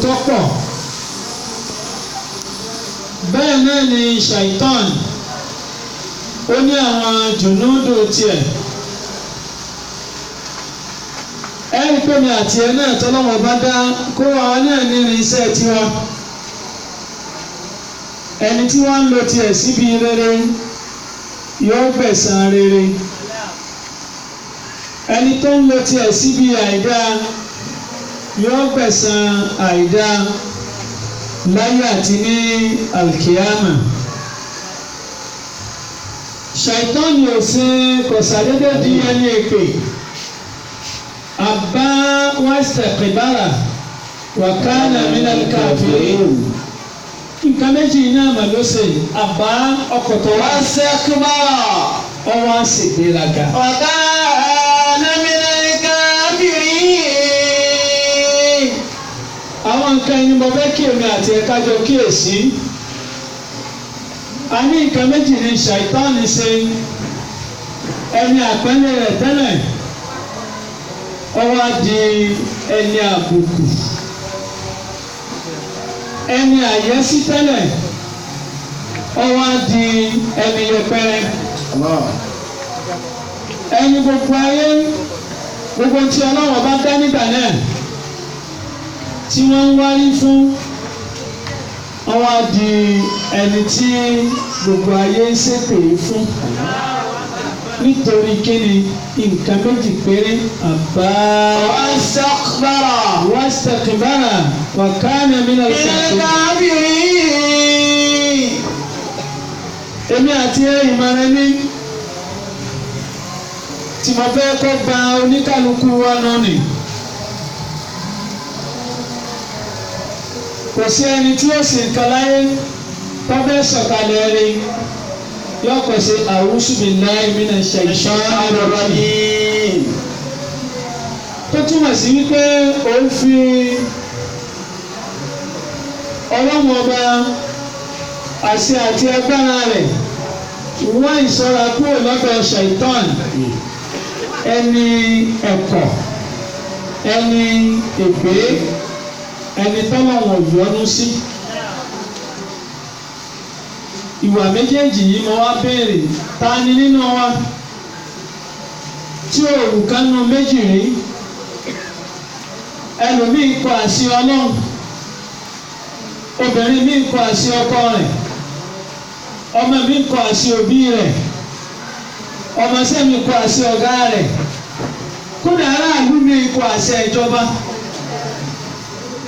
tó pọ̀ bẹ́ẹ̀ náà ni ṣàìtàn ó ní àwọn jùnúdù tiẹ̀ ẹ̀rí pé mi àti ẹ̀ náà tọ́lọ́wọ́ bá dá kó àwọn náà ní irinṣẹ́ tiwa ẹni tí wọ́n ń lo tiẹ̀ síbi rere yóò gbẹ̀san rere ẹni tó ń lo tiẹ̀ síbi àìdá yóò gbẹ̀san àìdá láyé àti ní alkiyama ṣàìtánì ò sí kò sàdédé di ẹni èpè àbá wastakbara wa kana minal kafirin nǹkan méjì náà mà ló ṣe àbá ọkọ̀tọ̀ wá wastakbara ọwọ́ àṣègbéraga wa kana minal kafirin. àwọn nǹkan ẹni mo fẹ́ kí èmi àti ẹ̀ka jọ kíyèsí a ní nǹkan méjì ní ṣàìtánì ṣe ẹni àpẹẹrẹ rẹ̀ tẹ́lẹ̀ ó wá di ẹni àbùkù ẹni àyẹ́sí tẹ́lẹ̀ ó wá di ẹni yẹpẹrẹ ẹni gbogbo ayé gbogbo tí Ọlọ́run bá dá nígbà náà tí wọ́n ń wárí fún wọ́n wá di ẹni tí gbogbo ayé ń ṣépè fún nítorí kíni nǹkan méjì péré àbá wastakbara wa kana minal kafirin. èmi àti ìmọ̀ràn ní tí mo fẹ́ kọ́ gba oníkàlùkù wa náà nì. kò sí ẹni tí ó sì ń kan láyé tó fẹ́ sọ̀kalẹ̀ rí yóò kọ́ sí a'udhu billahi minash shaitanir rajim tó túmọ̀ sí wípé ó ń fi Ọlọ́run ọba àṣẹ àti agbára rẹ̀ wá ìṣọ́ra kúrò lọ́dọ̀ ṣàìtàn ẹni ẹ̀kọ́ ẹni ègbé ẹni tọ́lọ́wọ̀n yọ́nú sí. ìwà méjèèjì yìí mo wá béèrè ta ni nínú wa tí òrùka nínú méjì rí ẹlòmíì kọ àṣẹ Ọlọ́run obìnrin míì kọ àṣẹ ọkọ rẹ̀ ọmọ mi kọ àṣẹ òbí rẹ̀ ọmọọṣẹ́ mi kọ àṣẹ ọ̀gá rẹ̀ kódà aráàlú mi kọ àṣẹ ìjọba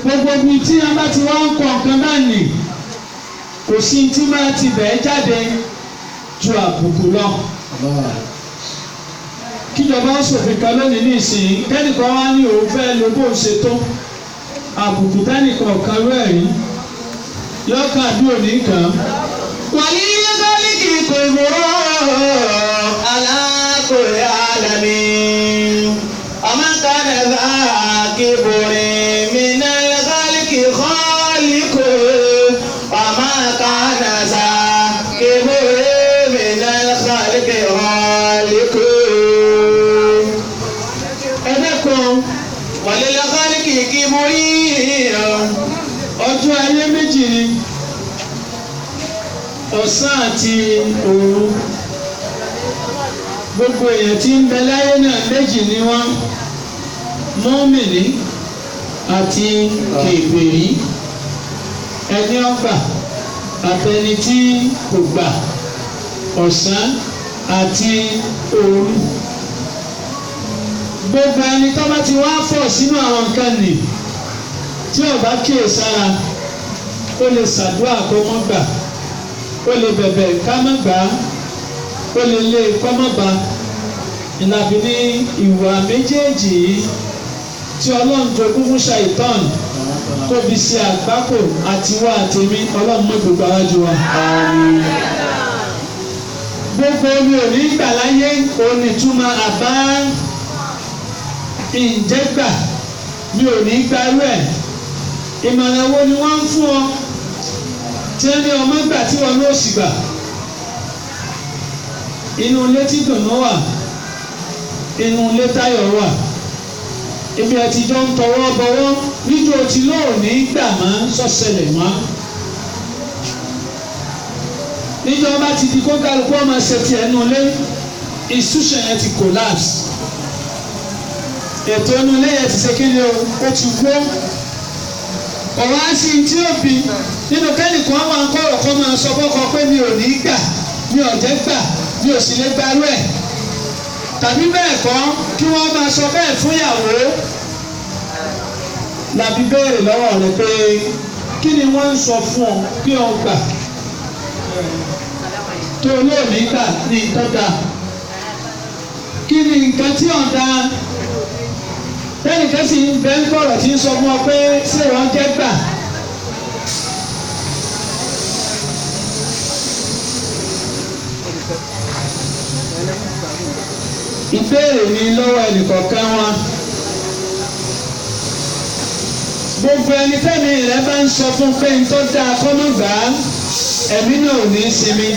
gbogbo ibi tí a bá ti wá ń kọ nǹkan náà nì kò sí tí máa ti bẹ̀ẹ́ jáde ju àbùkù lọ. kíjọba ṣòfin kan lónìí ní ìsìn kẹ́nìkan wá ní òun fẹ́ lo bó ṣe tó àbùkù tẹ́nìkan kan rẹ̀ rí yọkàn bí òní kan. wàlí yẹ́sọ́lìkì kò ìmọ̀ràn alákòrè alàmì ọmọ kan ẹ̀ka kébùrì mi náà yẹ́sọ́lìkì kọ́ọ̀lìkò ọmọ kan ẹ̀ka kébùrì mi náà yẹ́sọ́lìkì kọ́ọ̀lìkò. ẹgbẹ́ kan wàlí yẹ́sọ́lìkì kébùrì ọjọ́ ayé méjì ni ọ̀sán àti òru gbogbo èèyàn tí ń bẹ láyé náà méjì ni wọ́n mùmínì àti kèfèrí ẹni ó gbà àtẹni tí kò gbà ọ̀sán àti òru gbogbo ẹni tó bá ti wá fọ̀ sínú àwọn nǹkan nì tí ó bá kíyèsára ó lè ṣàdúrà kó mọ́ gbà ó lè bẹ̀bẹ̀ ká má gbà á ó lè lé kọ́ mọ́ bá ìlàbí ní ìwà méjèèjì yìí tí Ọlọ́run jogún fún ṣàìtàn tóbi sí àgbákò àtiwá àtẹ̀mí Ọlọ́run mọ́ gbogbo àwájú wa. gbogbo omi ò ní gbà láyé onítúmọ̀ àbá ìjẹ́gbà mi ò ní gbárù ẹ̀ ìmọ̀ràn wo ni wọ́n ń fún ọ tí wọ́n ní ọmọ gbà tí wọ́n ló sì gbà inú ilé tí dùnú wà inú ilé táyọ̀ wà ibi àti jọ ń tọwọ́ bọwọ́ níjó tí lóòní gbà mọ́ sọ́sẹ̀lẹ̀ mọ́. níjọ́ bá ti di kó kálukú ọmọ ṣe ti ẹnu lé institution yẹn ti collapse. ètò ẹnu lé yẹn ti ṣe kí ni o ó ti wó. ọ̀rọ̀ á sí tí ó bí nínú kẹ́nìkan àwọn akọ̀rọ̀ kan máa sọ fọ́kọ pé mi ò ní gbà mi ò jẹ́ gbà mi ò sì lè gbarú ẹ̀. tàbí bẹ́ẹ̀ kọ́ kí wọ́n máa sọ bẹ́ẹ̀ fún ìyàwó. làbí béèrè lọ́wọ́ rẹ̀ pé kí ni wọ́n ń sọ fún ọ kí ọ gbà tó olóòní gbà ní ìtọ́jà. kí ni nǹkan tí ọ̀dà lẹ́nìkan sì ń bẹ́ ń gbọ́rọ̀ tí ń sọ fún ọ pé ṣé wọ́n jẹ́ gbà. ìbéèrè ni lọ́wọ́ ẹnìkọ̀ọ̀kan wa. gbogbo ẹni tẹ́mi rẹ̀ bá ń sọ fún pé ń tó dáa kọ́mọ́ gbà á ẹ̀mí náà ò ní sinmi.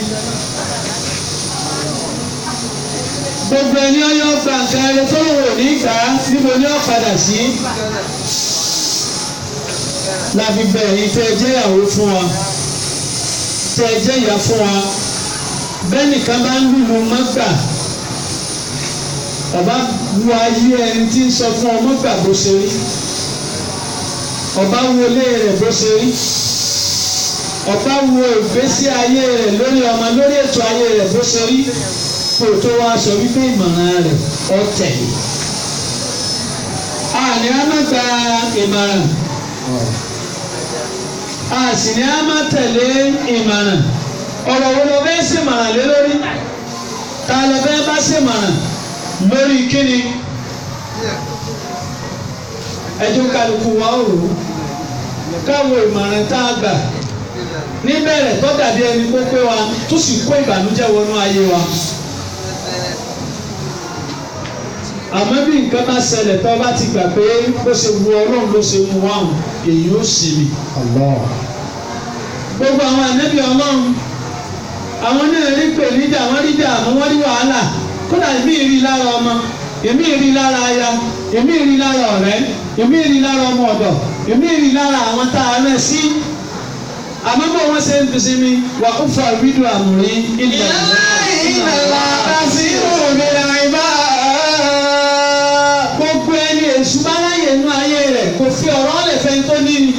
gbogbo ẹni ọyọ́ gba nǹkan ẹni tó wò ní gbà á níbo ni ó padà sí. láfi bẹ̀rẹ̀ tẹ́ ẹ jẹ́ ìyàwó fún wa tẹ́ ẹ jẹ́ ìyá fún wa bẹ́ẹ̀ nìkan bá ń lùlù mọ́gbà ọba wo ayé ẹni tí ń sọ fún ọmọ gbà bó ṣe rí ọba wo ilé rẹ̀ bó ṣe rí ọba wo ìgbésí ayé rẹ̀ lórí ọmọ lórí ètò ayé rẹ̀ bó ṣe rí kó tó wá sọ wípé ìmọ̀ràn rẹ̀ ọ tẹ̀lé. àní á má gba ìmọ̀ràn a sì ní á má tẹ̀lé ìmọ̀ràn ọ̀rọ̀ wo lọ bẹ́ẹ̀ ṣèmọ̀ràn lé lórí ta lọ bẹ́ẹ̀ bá ṣèmọ̀ràn lórí kíni ẹjọ́ kálukú wa ó rò ó káwọ ìmọ̀ràn tá a gbà níbẹ̀rẹ̀ tó dàbí ẹni kó pé wa tó sì kó ìbànújẹ́ wọnú ayé wa. àmọ́ bí nǹkan bá ṣẹlẹ̀ tó bá ti gbà pé bó ṣe wu Ọlọ́run ló ṣe mú wa hàn èyí ó sì mí. gbogbo àwọn ànábì Ọlọ́run àwọn náà rí pè níjà wọ́n rí dààmú wọ́n rí wàhálà kódà èmi rí lára ọmọ èmi rí lára aya èmi rí lára ọ̀rẹ́ èmi rí lára ọmọ ọ̀dọ̀ èmi rí lára àwọn tá a rẹ̀ sí. àmọ́ bó wọ́n ṣe ń fi sinmi wà ó fa fídíò àmúrí ilẹ̀ ìlànà àti òmìnira ìbá. gbogbo ẹni èṣù bá láyè nú ayé rẹ̀ kò fi ọ̀rọ̀ ọ̀lẹ̀ fẹ́ tó ní ni.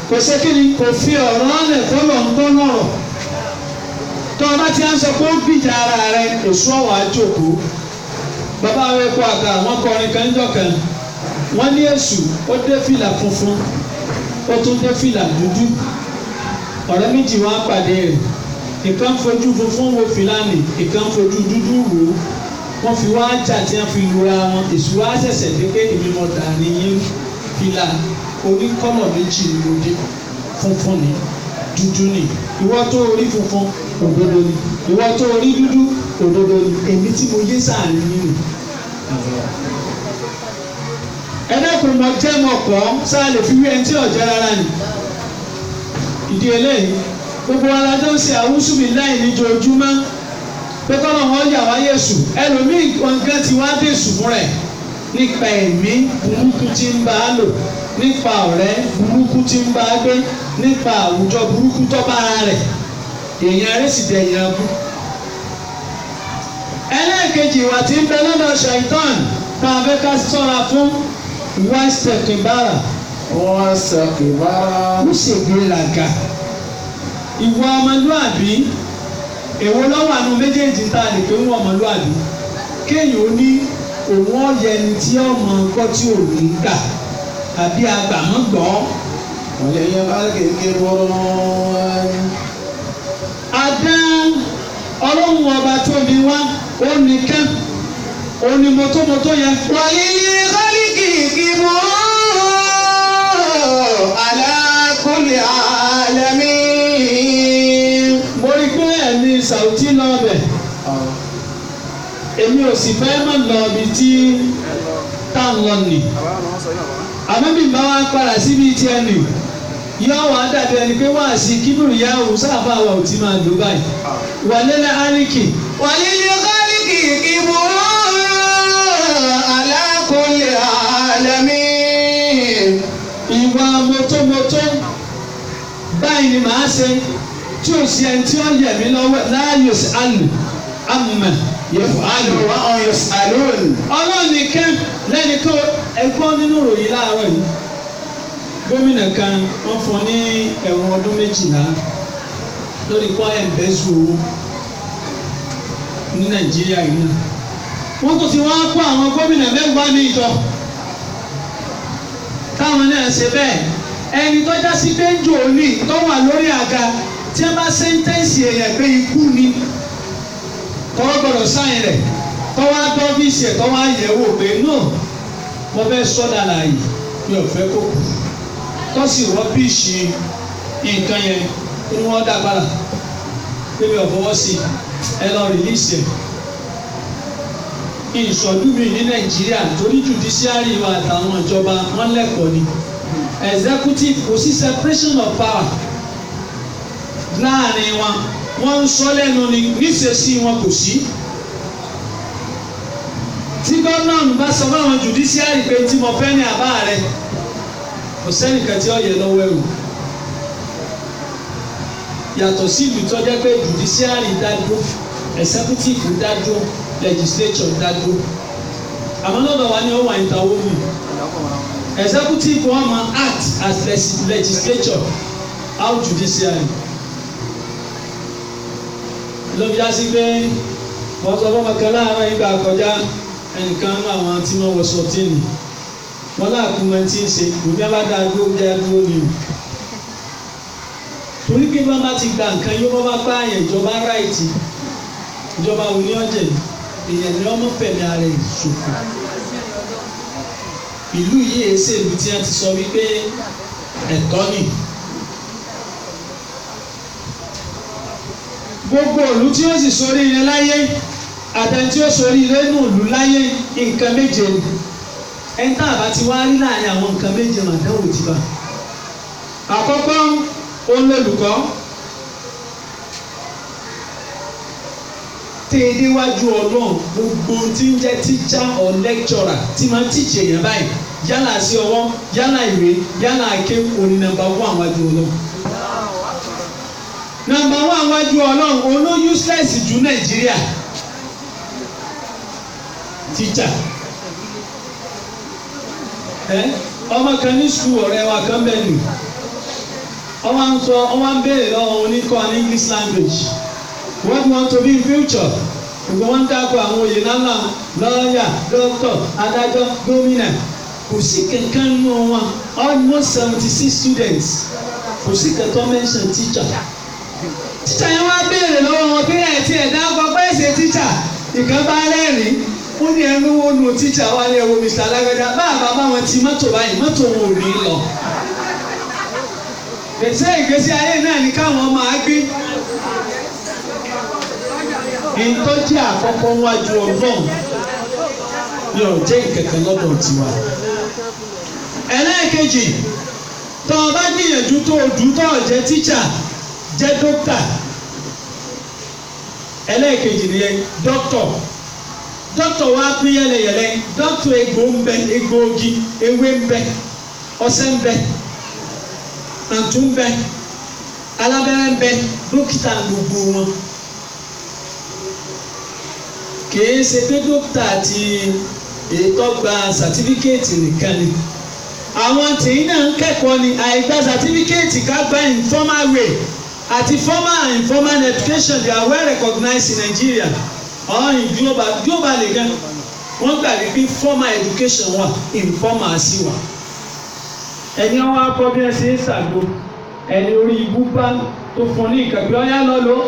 kò ṣe kí ni kò fi ọ̀rọ̀ ọ̀lẹ̀ tó lọ ń tó lọ̀rọ̀. tó o bá ti ń sọ pé ó gbìjà ara rẹ èṣù ọ̀wà àjòkó. bàbá rẹ kó àga àwọn kọrin kan jọ kan wọ́n ní èṣù ó dé fìlà funfun ó tún dé fìlà dúdú ọ̀rẹ́ méjì wọ́n á pàdé rẹ̀ ìkan fojú funfun wo fìlà nì ìkan fojú dúdú wò ó wọ́n fi wá jà tí wọ́n fi lura wọn èṣù wá ṣẹ̀ṣẹ̀ dé pé èmi mọ̀ dà níyìn fìlà oníkọ́lọ̀ méjì ni mo dé funfun ni dúdú ni ìwọ tó orí funfun òdodo ni ìwọ tó orí dúdú òdodo ni èmi tí mo yé sáàrin nínú. ẹlẹ́kùn mọ jẹ́ mọ̀ pọ̀ sáà lè fi wí ẹni tí ọ̀jẹ́ rárá ni. ìdí eléyìí gbogbo alájọ́ ń ṣe àwùsùnmí láì níjojúmọ́ pé kọ́nà wọn yà wá Yésù ẹlòmíì nǹkan ti wá dèṣù fún rẹ̀ nípa ẹ̀mí burúkú tí ń bá a lò nípa ọ̀rẹ́ burúkú tí ń bá a gbé nípa àwùjọ burúkú tó bá a rẹ̀ èèyàn rẹ̀ sì dẹ̀ yàn bú. ẹlẹ́ẹ̀kejì ìwà tí ń bẹ lọ́dọ̀ ṣàìtàn tá a fẹ́ ká sọ́ra fún wọ́n ṣèkìbára. wọ́n ṣèkìbára. ó ṣègbéraga. ìwà ọmọlúàbí èwo lọ́wọ́ àánú méjèèjì tá a lè pé wọ́n ọmọlúàbí kéèyàn ó ní òun ọ̀yẹ́ ẹni tí ọmọ nǹkan tí ò ní gbà àbí agbàmọ́gbọ́. ọ̀yẹ́yẹ́ bá kéèké bọ́rọ̀. adá ọlọ́run ọba tó ní wá ó nìkan ó ní mọ́tòmọ́tò yẹn. wàlílí kálíkì kí mọ́ alákùnlé àlámì. mo rí pé ẹ̀mí Sàùtì lọ́ọ̀bẹ̀ èmi ò sì fẹ́ mọ̀ lọ́ọ̀bì tí tá ń lọ nì. àmọ́ bí bá wá padà síbi tí ẹ nì yóò wá dàbí ẹni pé wá sí kíbùrù yá òun sáfà wa ò tí máa lò báyìí. wàlélẹ̀ áríkì. wàlílí kálíkì kí mọ́ على كل عالم ìwà mọ́tòmọ́tò báyìí ni màá ṣe tí o sì ẹni tí ó yẹ mí lọ́wọ́ láàyò sí àlù àmùmẹ̀ yẹ̀fọ́ àlù. وهم يسألون. ọlọ́run nìkan lẹ́ni kó ẹgbọ́n nínú ìròyìn láàárọ̀ yìí gómìnà kan wọ́n fún ní ẹ̀wọ̀n ọdún 12 lórí kọ́ ẹ̀ǹbẹ́sù owó ní nàìjíríà yìí náà wọ́n tó ti wá kó àwọn gómìnà mẹ́wàá ní ìjọ táwọn náà ṣe bẹ́ẹ̀ ẹni tó já sí bẹ́ńjò òní tó wà lórí àga tí wọ́n bá sẹ́ńtẹ́ǹsì èèyàn pé ikú ni tọ́wọ́ gbọ́dọ̀ sáyìn rẹ̀ tọ́wọ́ dọ́fíìsì ẹ̀ tọ́wọ́ àyẹ̀wò pé náà mo fẹ́ sọ́dà láàyè mi ò fẹ́ kó kù tọ́sí rọ́bìṣì nǹkan yẹn ni wọ́n dá padà pé mi ò fọwọ́ sí ẹ lọ rìlíìsì ẹ̀ ìsọdúnmí ní nàìjíríà torí judiciary wa àtàwọn ìjọba wọn lẹ́kọ̀ọ́ ni executive kò sí separation of power láàrin wọn wọ́n ń sọ lẹ́nu ni níṣẹ́sí wọn kò sí tí gómìnà bá sọ fún àwọn judiciary pé tí mo fẹ́ ní àbá rẹ kò sẹ́nìkan tí ó yẹ lọ́wọ́ ẹ̀rù yàtọ̀ sí ìlú tó jẹ́ pé judiciary dádúró executive dádúró legislature dádúró àmọ́ lọ́dọ̀ wa ni ó wà interwoven executive wọn máa act as legislature out judiciary ló fi já sí pé wọ́n sọ fún ọmọkàn láàárọ̀ ìgbà kọjá ẹnìkan náà àwọn tí wọ́n wọ sọtíìnì wọ́n láàkú wọn tí ń ṣe ìgbẹ́ bá dáa dúró dáa dúró ni torí pé bá bá ti gba nǹkan yóò bá bá pààyàn ìjọba ráìtì ìjọba ò ní ọ̀jẹ̀ èèyàn ní ọmọ fẹ̀mí ara ẹ̀ ṣòfò ìlú yìí èsè ìlú tí wọ́n ti sọ wípé ẹ̀tọ́ ni gbogbo ìlú tí ó sì sórí ilé láyé àtẹni tí ó sórí ilé nù ìlú láyé nǹkan méje ni ẹni tá a bá ti wá rí láàrin àwọn nǹkan méje màdáwò ti bá àkọ́kọ́ olólùkọ́ tèdéwájú ọlọ́run gbogbo tí ń jẹ́ teacher or lecturer tí máa ń teach èèyàn báyìí yálà sí ọwọ́ yálà ìwé yálà ake òní nàmbà wọ́n àwájú ọlọ́run nàmbà wọ́n àwájú ọlọ́run oló useless jù nàìjíríà teacher ọmọ kan ní school ọ̀rẹ́ wa kan bẹ́ẹ̀ nù ọmọ ń béèrè lọ́wọ́ oníkọ́ ní English language. What you want to be in future? Ìgbà wọn dákọ̀ àwọn oyè ńláńlá lọ́ọ̀yà dókítà adájọ́ gómìnà kò sí kankan nínú wọn almost 76 students kò sí kankan mention teacher. Teacher yẹn wá béèrè lọ́wọ́ wọn pé ẹ̀ tí ẹ̀ dákọ̀ pé ẹ̀ ṣe teacher ìkan bá rẹ́rìn ó ní ẹnu wo nu teacher wá ní ẹ̀wọ̀ Mr. Alágbádá báàbá báwọn ti mọ́tò báyìí mọ́tò wọn ò ní lọ. Gbèsè ìgbésí ayé náà ní káwọn máa gbé. Ìtọ́jú àkọ́kọ́ wájú ọlọ́run yóò jẹ́ ìkẹ̀kẹ́ lọ́dọ̀ tiwa. Ẹlẹ́ẹ̀kejì tó o bá gbìyànjú tó o dùn tó o jẹ́ tíṣà jẹ́ dókítà. Ẹlẹ́ẹ̀kejì nìyẹn dókítọ̀. Dókítọ̀ wá pín yẹlẹyẹlẹ dókítọ̀ egbò ń bẹ egbòogi ewé ń bẹ ọṣẹ ń bẹ àǹtú ń bẹ alábẹ́rẹ́ ń bẹ dókítà gbogbo wọn. Kìí ṣe pé dókítà àti ètò gba sàtífíkẹ́ẹ̀tì nìkan ni àwọn tèyí náà ń kẹ́kọ̀ọ́ ni àìgbà sàtífíkẹ́ẹ̀tì ká gba informal way àti formal and informal education they are well recognized in Nigeria or in global gan wọ́n gbà wípé formal education wà informal sí wà. ẹni wọn akọ bí ẹ ṣe é ṣàgbo ẹni orí ibú bá tó fún ní ìkàgbé ọyá lọ́lọ́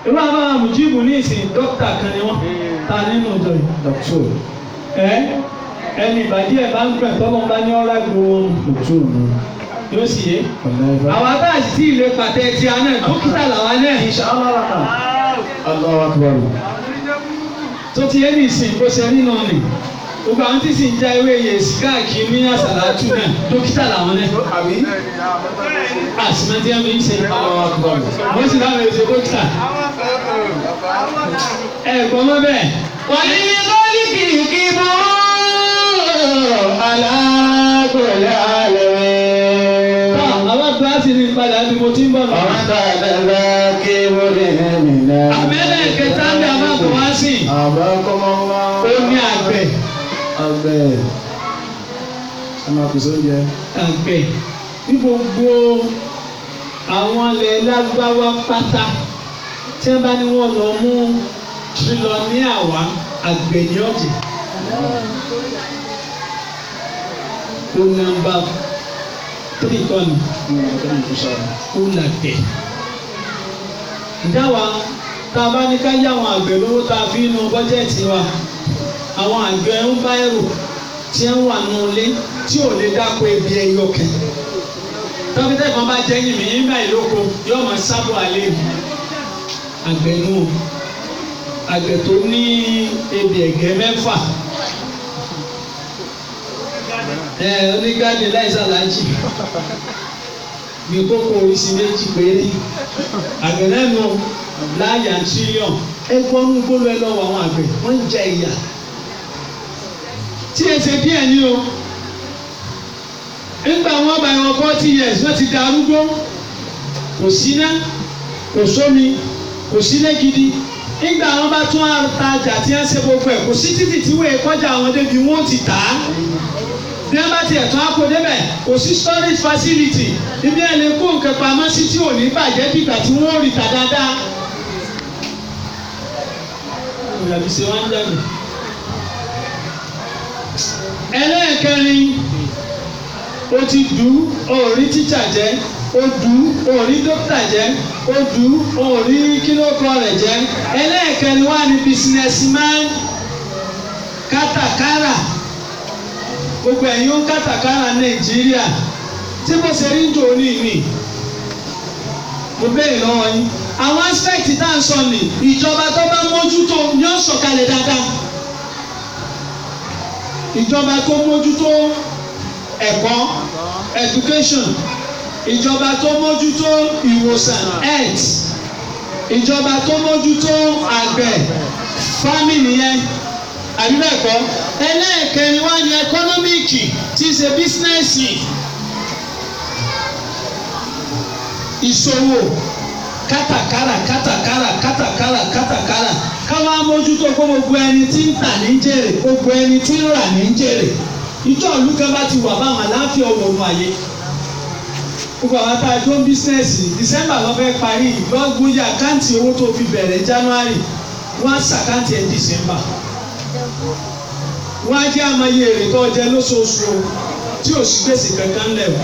irú àwọn àmùjíìbù ní ìsìn dókítà kan ni wọ́n ta nínú ọjọ́ yìí. dọ́kítọ̀ ẹni ìbàdí ẹ̀ bá ń gbẹ̀ tọ́lọ́ bá ní ọ̀rá gbòó dọ́kítọ̀ yóò sì yé. àwọn abáàjì tí ilé pàtẹ ti àná dókítà làwọn náà. Allahu Akbar. tó ti yé ní ìsìn bó ṣe nínú ni gbogbo àwọn tí sì ń já ewé yèsì káàkiri ní àsàlátù náà dókítà làwọn náà. àsìmọ́tí ẹ̀ mi ń ṣe wọ́n sì láwọn èso dókítà. ẹ̀gbọ́n mọ́ bẹ́ẹ̀. wà ní ní lọ́ọ̀lì kíkíbó alákòlẹ̀ alẹ́. Àwọn àgbà sì ní padà bí mo ti ń bọ̀ lọ. Ọ̀rọ̀ tàdàdà kébó lè mìíràn. Àbẹ́lẹ̀ kẹta ń bẹ àwọn àgbà wá sí. Àbá kọ́mọ́ wá. Ó ní àgbẹ̀. Àgbẹ̀. Ẹ máa pèsè oúnjẹ. Àgbẹ̀. Ní gbogbo àwọn ilẹ̀ lágbáwá pátá tí wọ́n bá ní wọ́n lọ mú tírílọ́níà wá àgbẹ̀ ní ọ̀jẹ̀. Ó nọ́mbà 3 kọ́ni. Ó làgbẹ̀. Ìdáwà tá a bá ní ká yá àwọn àgbẹ̀ lówó tá a fi inú bọ́jẹ́ẹ̀tì wa àwọn àgbẹ̀ ń bá ẹrù tí ń wà nù ilé tí ò lè dáko ebi ẹyọ kẹ dókítà kan bá jẹ́ yìnbí nígbà ìlóko yóò máa sábò alẹ́ mi àgbẹ̀ nù àgbẹ̀ tó ní ebi ẹ̀gẹ́ mẹ́fà onígádé láìsàlájì bí kókó oríṣi méjì péré àgbẹ̀ lẹ́nu láàyè tírílíọ̀n ẹgbọ́n ń gbóló ẹ lọ́wọ́ àwọn àgbẹ̀ wọ́n ń jẹ ìyà tí ẹ ṣe díẹ̀ ní o nígbà wọn bá wọn 40 years wọ́n ti darúgbó kò síná kò sómi kò sílé gidi nígbà wọn bá tún àtajà tí wọ́n ṣe gbogbo ẹ̀ kò sí títì tí wọ́n kọjá àwọn débi wọ́n ti tà á bí wọ́n bá tiẹ̀ tún àpò débẹ̀ kò sí storage facility ibi ẹ̀ lè kó nǹkan pamọ́ sí tí ò ní bàjẹ́ dìgbà tí wọ́n rí ta dáadáa. ìyàbí ṣe wá ń jáde. ẹlẹ́ẹ̀kẹrin o ti dù orí tíṣà jẹ́ o dù orí dókítà jẹ́ o dù orí kílókọ rẹ̀ jẹ́ ẹlẹ́ẹ̀kẹrin wà ní businessman kátàkárà gbogbo ẹ̀yin ó kátàkárà Nàìjíríà tí mo ṣe rí dòní ni mo béèrè lọ́wọ́ yín àwọn aspect tá à ń sọ ni ìjọba tó bá mójútó ni ó sọ̀kalẹ̀ dáadáa ìjọba tó mójútó ẹ̀kọ́ education ìjọba tó mójútó ìwòsàn health ìjọba tó mójútó àgbẹ̀ family yẹn àbíbẹ̀kọ́ ẹlẹ́ẹ̀kẹrin wá ní ẹkọ́nọ́mìkì tí ṣe bísínẹ́sì ìṣòwò kátàkárà káwá mójútó gbogbo ẹni tí ń tà ní jèrè gbogbo ẹni tí ń rà ní jèrè ìjọ olùkọ́ bá ti wà báwọn aláfíà ọ̀wọ̀nù ayé gbogbo àwọn tá a jó bísínẹ́sì December ló fẹ́ parí lọ́gbóyè àkáǹtì owó tó fi bẹ̀rẹ̀ January wọ́n á ṣàkáǹtì ẹ̀ December wọ́n á jẹ́ àmọye èrè tó jẹ lóṣooṣù tí ò sí gbèsè kankan lẹ̀ o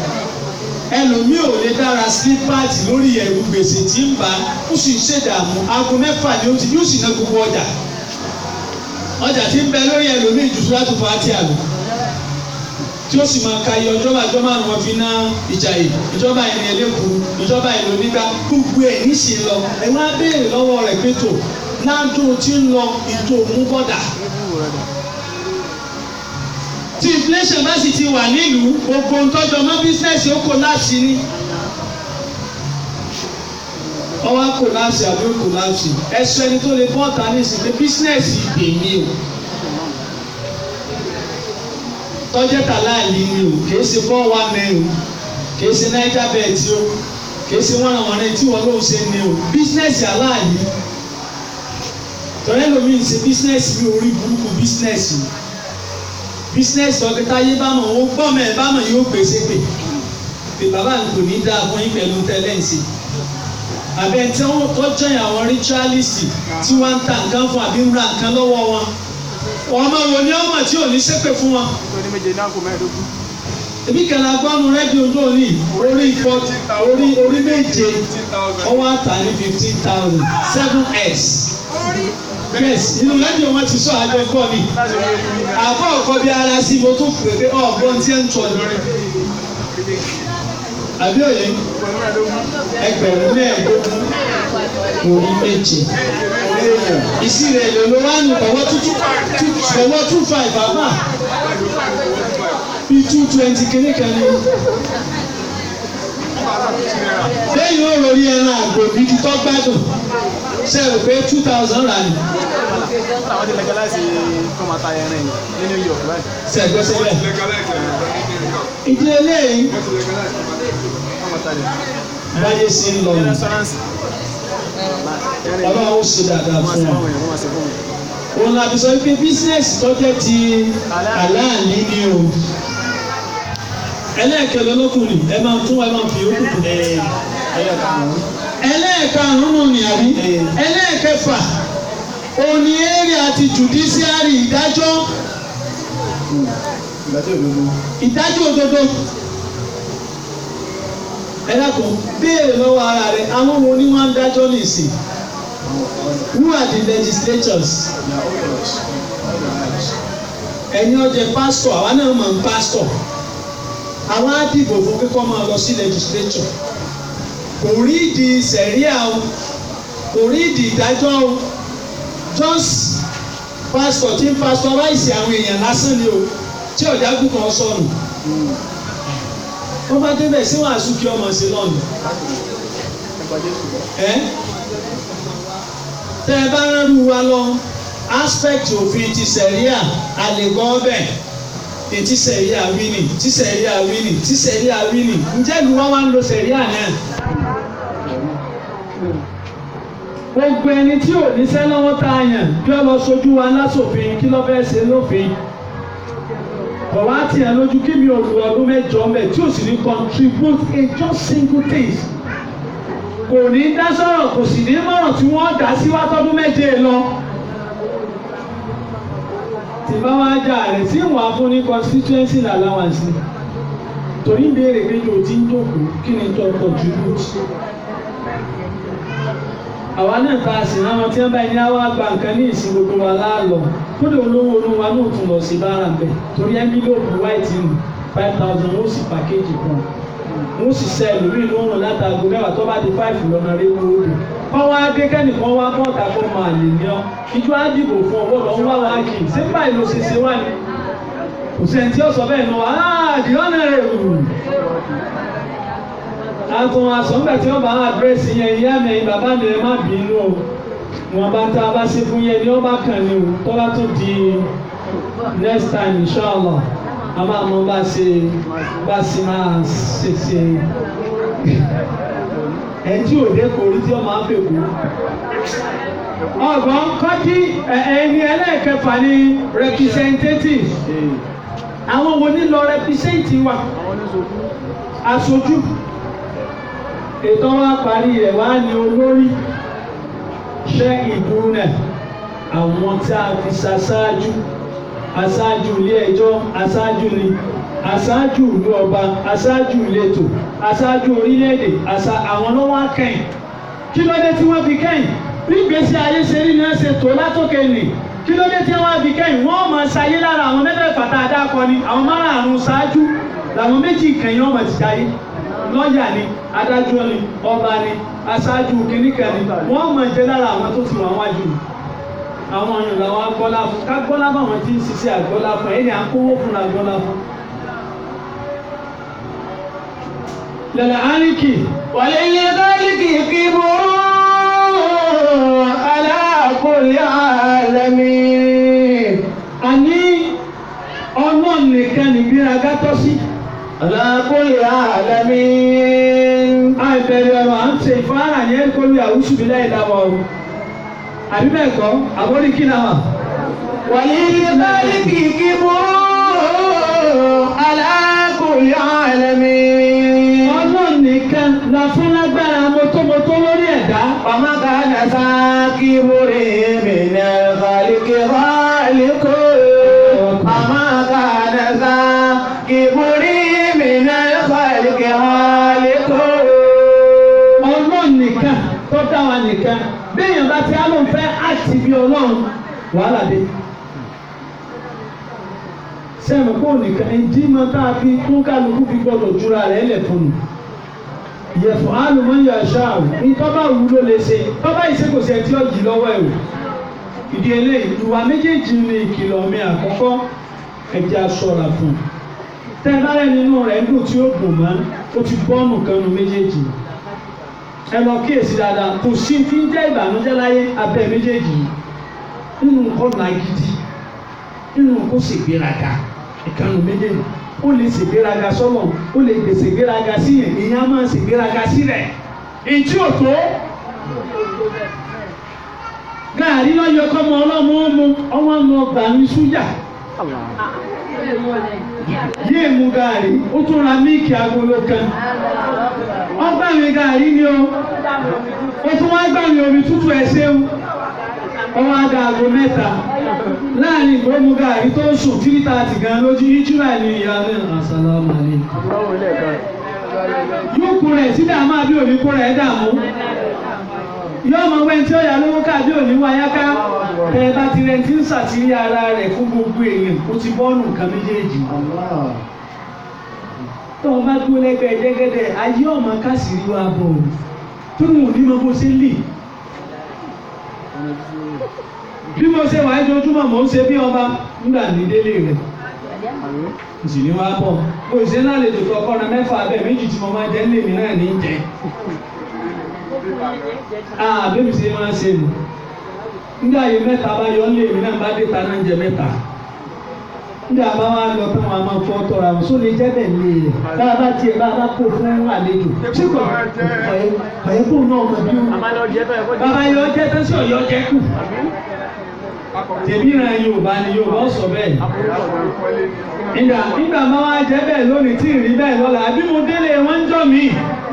ẹlòmíì ò lè dára sípáàtì lórí ẹ̀rù gbèsè tí ń bá ó sì ń ṣèdààmú aago 6 ni ó ti yóò sì ná gbogbo ọjà tí ń bẹ lórí ẹlòmíì jù láti fọ àti àlù tí ó sì máa ka iye ọjọ́ márùn wọn fi ná Ìjàyè ìjọba ìrìn ẹlẹ́kùn ìjọba ìlú nígbà gbogbo ẹ̀ níṣì lọ ẹ̀ wọ́n á béèrè lọ́wọ́ rẹ̀ pé tò láńdó tí ń lọ ìtò òmùbọ̀dà tí inflation bá sì ti wà nílùú gbogbo ntọ́jọ́ mọ́ bísínẹ́sì ó kò láti ní ọwọ́ kò láti àbí kò láti ẹ̀sọ́ ẹni tó lè bọ́ ọ̀tá ní ìsìn pé bísínẹ́sì èmi o tọ́jẹ́ tàláàlì ni o kìí ṣe 419 o kìí ṣe Niger bet o kìí ṣe wọ́n àwọn ẹni tí wọ́n ló ń ṣe ni o bísínẹ́sì aláàlì tọ́lẹ́ lomi ń ṣe bísínẹ́sì bí orí burúkú bísínẹ́sì ọ̀gẹ́ta yé bá mọ̀ wọ́n gbọ́ mẹ́ bá mọ̀ yóò gbèsè pé bàbá mi kò ní dáa fún yín pẹ̀lú tẹ́lẹ̀ǹsì àbẹ̀ tí wọ́n tọ́jú àwọn ritualist tí wọ́n ń ta nǹkan fún àbí ń ra nǹkan lọ́wọ́ wọn ọmọ wo ni ọmọ tí ò ní ṣépè fún wọn. Ebi kan la gbọ́nu rédíò lónìí orí méje ọwọ́ àtà ní 15,000 7s yes inú rédíò wọn ti sọ àjọ gbọ́ mi àbọ̀ ọ̀kọ́ bí ara sí mo tún pè pé ọ̀gbọ́n tí ẹ̀ ń tọ́ ni àbí òye ẹgbẹ̀rún mẹ́ẹ̀ẹ́dógún orí méje ìsirè èlò ló wá nù pọ̀wọ́ 225 bàbá bí 220 kìíní kan ní lẹ́yìn ó lórí ẹran àgbò gidi tó gbádùn ṣe rò pé 2,000 rà ní. Àwọn ti legalize kọ́ máa ta ẹran yìí ní New York báyìí. Ṣẹ̀gbọ́n síbẹ̀. Ìdí eléyìí báyé sí ń lọ nù. Ọlọ́run ó ṣe dáadáa fún wa. Òun làbí sọ pé bísíǹsì tó jẹ́ ti aláàlí ni o. Ẹlẹ́ẹ̀kẹ́ lọ́lọ́kùnrin ẹ máa tún ẹ máa fi yókù kù. Ẹlẹ́ẹ̀karùn-ún ni àbí ẹlẹ́ẹ̀kẹfà òní èrè àti jùdísíárì ìdájọ́ òdodo. Ẹ dákun béèrè lọ́wọ́ ara rẹ̀ àwọn wo ni wọ́n ń dájọ́ nìsín? Who are the legislators? Ẹni ọjẹ pásítọ̀ àwa náà mọ̀ ń pásítọ̀. Àwọn á dìbò fún kíkọ́ máa lọ sí legislature. Kò rí ìdí sẹ̀ríà o, kò rí ìdí ìdájọ́ o. Just pásítọ̀ tí ń pastorize àwọn èèyàn lásán ni o, tí ọ̀já gùn kan sọnù. Wọ́n bá débẹ̀ sí wàásù kí ọmọ ṣe lọ́nà. Tẹ́ ẹ bá rẹ́rù wa lọ aspect òfin ti sẹ̀ríà àlèkọ́ ọbẹ̀ tí sẹ̀ríà wíìnì tí sẹ̀ríà wíìnì tí sẹ̀ríà wíìnì ǹjẹ́ ìlú wa máa ń lo sẹ̀ríà náà? Gbogbo ẹni tí ò ní sẹ́ lọ́wọ́ tá a yàn bí ọ lọ sojú wa lásòfin kí ló fẹ́ ṣe lófin. Bọ̀wá tiẹ̀ lójú kí mi ò lu ọdún mẹ́jọ mẹ́ tí ò sì ní contribute a just single thing. Kò ní dá sọ̀rọ̀ kò sì ní mọ̀ràn tí wọ́n dá sí wá tọ́dún méje lọ. Tí bá wá jà rẹ̀ sí ìwọ̀n afún ní constituency allowance ni. Torí ìbéèrè méjì ò tí ń jókòó kí ni tó contribute. Àwa náà ta sì láwọn tí wọ́n bá ní àwa gba nǹkan ní ìsìn gbogbo wa láàlọ́. Kódà olówó olówó wa náà tún lọ sí bára ń bẹ̀. Torí envelope white nù 5,000 ó sì package kan. Wọ́n sì sẹ́ ẹlòmíì lóhùn látàgò mẹ́wàá tó bá di 5 lọ́nà rẹ̀ wọ́n ó dùn. Wọ́n wá dé kẹ́nìkan wá bọ́ọ̀tà kó máa lè ní ọ́. Ìjọ á dìbò fún ọwọ́ lọ ń wá wá kì í. Ṣé báyìí ló ṣe ṣe wá ni? Kò sẹ́ni tí ó sọ bẹ́ẹ̀ náà the honourable. Àtùn àsọ̀ǹgbà tí wọ́n bá àdírẹ́sì yẹn ìyá mi bàbá mi ẹ má bínú o. Wọ́n bá tá a bá ṣe fún yẹn ni wọ́n bá kàn ní o. Tó bá tún di next time inshallah. A máa mọ bá ṣe máa ṣe ẹtí òde kò rí tí wọ́n máa ń fèkó. Ọ̀gbọ́n kọ́jí ẹni ẹlẹ́ẹ̀kẹfà ni representative. Àwọn wo ní lọ represent wa? Aṣojú. Ètò wa parí rẹ̀ wá ní olórí ṣe ìdúró àwọn tí a fi ṣaṣáájú. Aṣáájú ilé ẹjọ́, aṣáájú ni, aṣáájú ìlú ọba, aṣáájú ìletò, aṣáájú orílẹ̀-èdè, àwọn ló wá kẹ́yìn. Kí ló dé tí wọ́n fi kẹ́yìn? Bí ìgbésí ayé ṣe rí ni wọ́n ṣe tó látòkè nì. Kí ló dé tí wọ́n fi kẹ́yìn? Wọ́n máa ṣayé lára àwọn mẹ́fẹ̀ẹ̀fà tá a dákọ ni, àwọn márààrún ṣáájú, làwọn méjì kẹ́yìn wọ́n máa ti ṣayé. Lọ́ọ̀yà ni, adájọ́ ni, ọba ni, aṣáájú kìnnìkan ni, wọ́n máa jẹ lára àwọn tó ti wà wájú ni. Àwọn èèyàn làwọn agbọ́lá fún ká gbọ́lá bá wọn tí ń ṣiṣẹ́ àgbọ́lá fún ẹni à ń kówó fún àgbọ́lá fún. Lẹ́la áríkì. Wàlẹ́ ilé báríkì kí bó aláàkólé àlẹ́mí. Àní ọ̀nà nìkan nìgbéraga tọ́ sí. Aláàkólé àlẹ́mí. Àìbẹ̀rẹ̀ ọ̀rọ̀ à ń ṣe ìfáàrà yẹn kó lè àwùsù bí láì dáwọ̀ o. Àbí bẹ́ẹ̀ kọ́, àbórí kí náà wà? Wàlẹ́ ilé báríkì kí bó aláàkólé àlẹ́mí. Ọlọ́run nìkan la fún lágbára mọ́tòmọ́tò lórí ẹ̀dá. Ọmọ kan náà sá kí borí mi náà kàlíkì kàlíkò. Ọmọ kan náà sá kí borí mi náà kàlíkì kàlíkò. Ọlọ́run nìkan tó dá wa nìkan. Béèyàn bá ti á lóun fẹ́ àti bí Ọlọ́run wàhálà dé. Sẹ́mi kò nìkan ẹ̀jí máa tá a fi kún kálukú fi gbọ́dọ̀ jura rẹ̀ lẹ̀ fún mi. Ìyẹ̀fọ̀ alùmọ́yà ṣáà ní tọ́ba wù ló lè ṣe tọ́ba ìṣèkòsí ẹtí ọ̀jì lọ́wọ́ ẹ̀ o. Ìdí eléyìí ìwà méjèèjì ni ìkìlọ̀ mi àkọ́kọ́ ẹ̀jẹ̀ aṣọ́ra fún. tẹ́ bá rẹ̀ nínú rẹ̀ ń dùn tí ó dùn mọ́ ó ti bọ́ọ̀nù kan nu méjèèjì ẹ lọ kíyèsí dáadáa kò sí ti ń jẹ́ ìbànújẹ́ láyé abẹ́ méjèèjì nínú nǹkan nàgídí nínú nǹkan ṣègbéraga ìkànnì méjèèjì ó lè ṣègbéraga sọ́lọ̀ ó lè ṣègbéraga sí yẹn èèyàn máa ṣègbéraga sí rẹ̀ èyí tí ò tó gààrí lọ́yọ̀ kọ́mọ ọlọ́mọ ọmọ ọmọ ọmọ ọgbà ní súyà yéé mu gààrí ó tún ra míìkì agolo kan ọgbà mi gààrí ni o ó tún wá gbà mí omi tútù ẹ̀ ṣéwu ọwọ́ aga aago mẹ́ta láàrin ìgbó mu gààrí tó ń sùn 3:30 gan lójú ìjúmọ̀ ní ìyá ní asàlámù aláìkùm yóò kú rẹ̀ sí dààmú àbí òní kú rẹ̀ dààmú yóò mọ wẹ́n tí ó yà lówó ká bí òní wáyá ká ẹ bá ti rẹ̀ tí ń ṣàtìrí ara rẹ̀ fún gbogbo èèyàn ó ti bọ́ọ̀nù nǹkan méjèèjì tó o bá dúró lẹ́gbẹ̀ẹ́ jẹ́gẹ́dẹ́ ayé ọmọ káṣírí wa bọ̀ tó ń wò ní mọ bó ṣe ń lè bí mo ṣe wà ẹjọ́júmọ̀ mò ń ṣe bí ọba nígbà ní délé rẹ̀ sì ní wá bọ̀ mo ṣe ń lálejò tó ọkọ na mẹ́fà abẹ́ méjì tí mo máa jẹ́ lé mi náà ní jẹ́ bébí ṣe máa ṣe nù nígbà yìí mẹ́ta bá yọ lé mi náà bá dé ta náà jẹ mẹ́ta nígbà bá wá lọ tán wọn a máa fọ́ tọrọ àwọn sólè jẹ́ bẹ̀ lé rẹ̀ bá a bá tiẹ̀ bá a bá kó fún àlejò ṣé kò ọ̀yẹ́ kó náà mọ̀ bí ó bàbá yọ jẹ́ tán sí ọ̀yọ́ jẹ́ kù tèmi náà Yorùbá ni Yorùbá sọ bẹ́ẹ̀ nígbà máa wá jẹ́ bẹ́ẹ̀ lónìí tí ì rí bẹ́ẹ̀ lọ́la àbí mo délé wọn ń jọ mí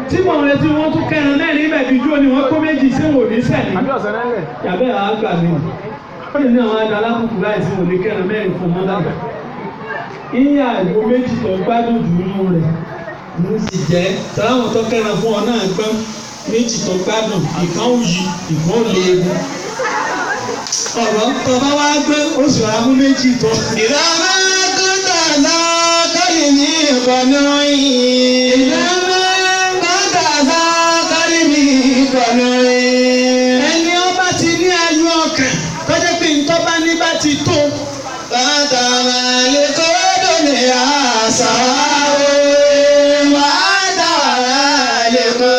tí mo retí wọn tún kẹrin mẹ́rin ibẹ̀ bí jó ni wọ́n kó méjì sí wò ní sẹ́ni yàbẹ́ àgbà mi ó ní àwọn adá alákùnkù láì sí wò ní kẹrin mẹ́rin fún mọ́lá ìyá ìwò méjì tó gbádùn jù nínú rẹ̀ ló sì jẹ́ tàwọn tó kẹrin fún ọ náà gbọ́n méjì tó gbádùn ìkan òyì ìkan ò léegun ọ̀rọ̀ tó bá wá gbé oṣù àmú méjì tó. ìlànà kúndà lákàlì ní ìkànnì yìí. ìlànà kúndà lákàlì ní ìkànnì yìí. ẹni ọba ti ní ayọ̀ ọkàn tọ́jú pé ntọ́ bá ní bá ti tó. bàtà lè kó dòní àṣà o. bàtà lè kó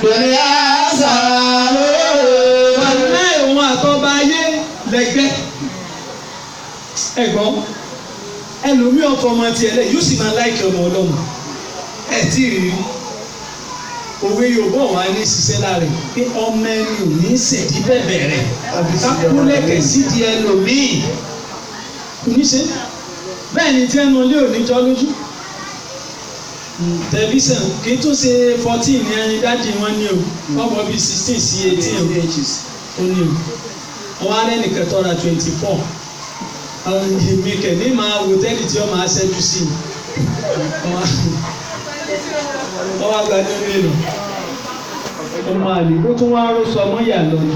dòní àṣà o. wàlúùmá ìwọ̀n àtọ́ba ayé lẹ́gbẹ́ ẹ̀gbọ́n ẹlòmí ọ̀fọ̀ ọmọ tiẹ̀ lẹ̀ yóò sì máa láìkì ọmọ ọlọ́mọ ẹ̀ tí ì rí òwe Yorùbá wà ní ṣiṣẹ́ láre pé ọmọ ẹni ò ní ṣèdí bẹ̀bẹ̀ rẹ̀ kákúlẹ̀kẹ̀ sídìí ẹlòmíì kò ní ṣe bẹ́ẹ̀ ni tí ẹnu ilé òní jọ lójú tẹlifíṣàn kì í tún ṣe 14 ní ẹni dájì wọn ní o ọmọ bíi 16 sí 18 ó ní o àwọn ará ẹnìkan tọ́ra 24 èmi kẹ̀ ní máa wò tẹ́lì tí ó máa ṣẹ́jú sí i wọ́n wá gba ní mélòó ọmọ àlè kó tún wá ró sọ ọmọ yà lọ ni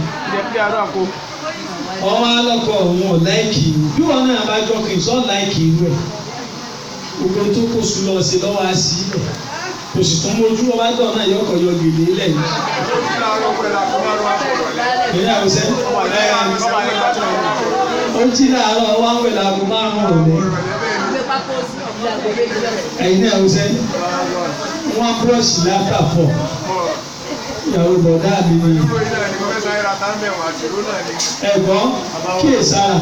ọmọ alọ́kọ̀ òun ò láìkì bí wọn náà bá jọ kì í sọ láìkì irú ẹ̀ gbogbo tó kó sùn lọ sí lọ́wọ́ á sí ilẹ̀ kò sì tún mójú ọba dọ̀ náà yọkọ̀ yọ gèlè ilẹ̀ yìí. ìyá ọ̀sẹ̀ ó jí láàárọ̀ wá ń wẹ̀ láago 5 òní. ẹ̀yin náà ọ̀sẹ̀ wọ́n búrọ̀ṣì látàfọ̀ ìyàwó bọ̀dá mi ni. ẹ̀gbọ́n kíyèsára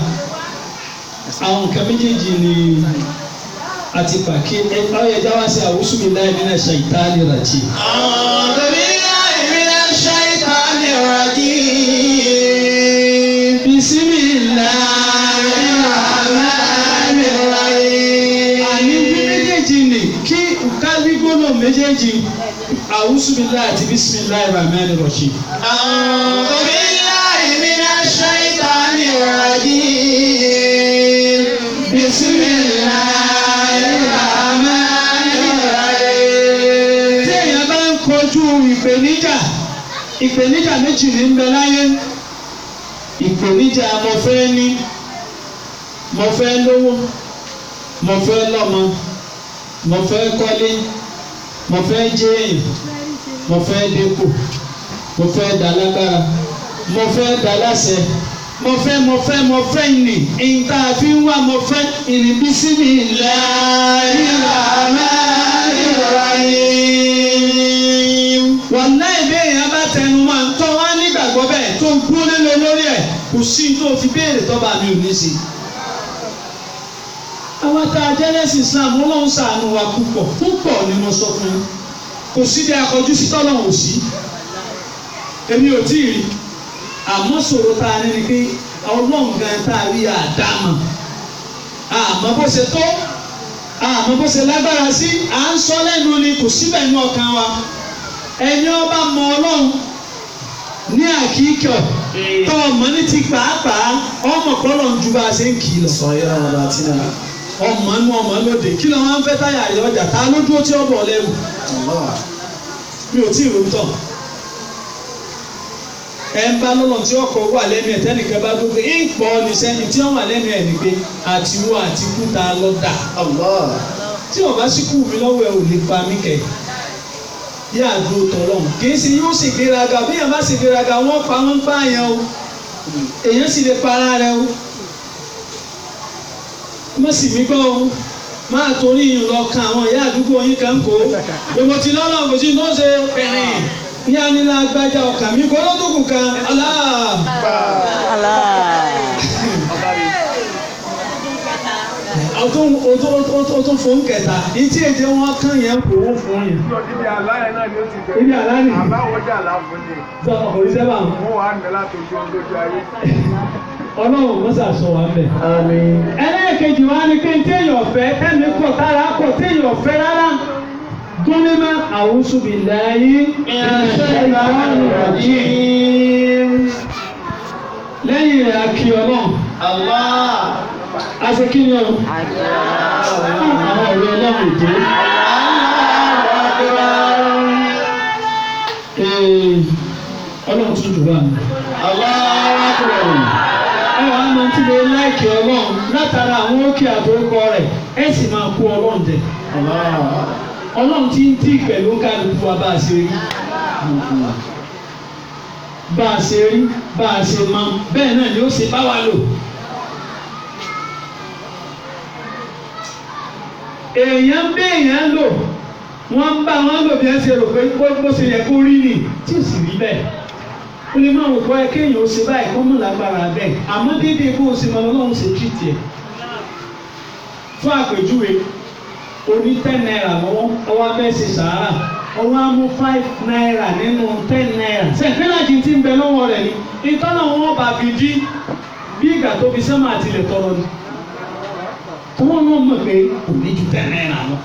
àwọn nǹkan méjèèjì ni àti pàkí ọ̀yẹ̀ jáwá sí a'udhu billahi minash shaitani rajim. a'udhu billahi minash shaitani rajim. Bismillahir rahmanir rahim. àní bí méjèèjì ni kí kálígbónà méjèèjì a'udhu billahi àti bismillahir rahmanir rahim. a'udhu billahi minash shaitani rajim. Bismillahir rahmanir rahim. tí èèyàn bá ń kojú ìpèníjà méjì ní ń bẹ láyé ìpèníjà mo fẹ́ ní mo fẹ́ lówó mo fẹ́ lọ́mọ mo fẹ́ kọ́lé mo fẹ́ jẹ́ èèyàn mo fẹ́ dépò mo fẹ́ dalágbára mo fẹ́ daláṣẹ mo fẹ́ ìní ìta fi ń wá mo fẹ́ ìní Bismillahir rahmanir rahim. sí tó fi béèrè tọ́ba mi ò ní sí. àwọn tá a jẹ́ lẹ́sìn Islam Ọlọ́run ṣàánú wa púpọ̀ ni mo sọ fún yín kò sí bí akọjú sí tọ́lọ́run ò sí èmi ò tí ì rí àmọ́ sọ̀rọ̀ tá a ní ni pé Ọlọ́run gan tá a rí àdámọ̀ àmọ́ bó ṣe tó àmọ́ bó ṣe lágbára sí à ń sọ lẹ́nu ni kò síbẹ̀ ní ọkàn wa ẹni ọba mọ Ọlọ́run ní àkíkọ̀ tó ọmọ ní ti pàápàá ọmọ pọ́lọ̀ ń ju bá a ṣe ń kì í lọ. sọ̀yà ọ̀rọ̀ àti náà. ọmọ inú ọmọ lóde kí ló máa ń fẹ́ táyà rẹ̀ ọjà ta ló dúró tí ó bọ̀ lẹ́rù mi ò tí ì ròótọ́ ẹ ń bá lọ́lọ́ tí ọkọ̀ wà lẹ́nu ẹ̀ tẹ́nìkan bá dúró pé ń pọ̀ ní sẹ́yìn tí wọ́n wà lẹ́nu ẹ̀ ní pé àtiwọ́ àti kúta lọ́dà tí ọba sì kú mi lọ́wọ́ ẹ̀ ò lè pa mí kẹ̀ yá àdúró tọ̀lọ́hún kì í ṣe yóò ṣègbéraga bí yàrá bá ṣègbéraga wọ́n pa wọ́n bá yẹn o èèyàn sì lè para rẹ o má sì mí gbọ́ o máa torí yìí lọ kan àwọn ìyá àdúgbò yín kan kó gbogbo tí lọ́nà kò sí tó ṣe pẹ̀rìn ìyá nílá gbájà ọkàn mi kó lọ́dúnkù kan ọtún fún kẹta ìtí èdè wọn kàn yẹn kò wọ́n fún yẹn. ibi àlàyé náà ni ó ti bẹ̀rẹ̀. ibi àlàyé àbáwọ̀jà làwọn ni. sọ òrìṣẹ́ bá wọn. wọ́n wà á nẹ́ látòjú olójú ayé. Ọlọ́run mọ́sà sọ wà ń bẹ̀. ẹlẹ́ẹ̀kejì wa ni pé téèyàn fẹ́ tẹ́mi kọ̀ tára kọ̀ téèyàn fẹ́ rárá gómìnà a'udhu billahi minash shaitanir rajim. lẹ́yìn rẹ̀ akí Ọlọ́run. àṣẹ kí ni o. àwọn ọ̀rẹ́ Ọlọ́run èdè. Ọlọ́run tún jù wá ní. ẹ wàá mọ tí mo láìkì Ọlọ́run látara àwọn òkè àtòkọ rẹ̀ ẹ sì máa kó Ọlọ́run jẹ. Ọlọ́run ti ń tí pẹ̀lú kálukú wa bá a ṣe rí. bá a ṣe rí bá a ṣe mọ bẹ́ẹ̀ náà ni ó ṣe bá wa lò. èèyàn ń béèyàn lò wọ́n ń bá wọn lò bí ẹ ṣe rò pé bó ṣe yẹ kó rí nì tí ò sì rí bẹ́ẹ̀. ó lè máa wò pé kéèyàn ó ṣe báyìí kó mọ̀ lágbára bẹ́ẹ̀ àmọ́ déédéé bó o ṣe mọ Ọlọ́run ṣe tìrìtì ẹ̀. fún àpèjúwe oní 10 naira lọ́wọ́ ọwọ́ abẹ́ ṣe sàárà ọwọ́ á mú 5 naira nínú 10 naira. sẹ̀ńpẹ́lájì ti ń bẹ lọ́wọ́ rẹ̀ ni ìtọ́nà wọn bá fi dí bí ìgbà tó fi sẹ́mà àti ilẹ̀ tọrọ ni. wọ́n náà mọ̀ pé kò ní ju 10 naira lọ.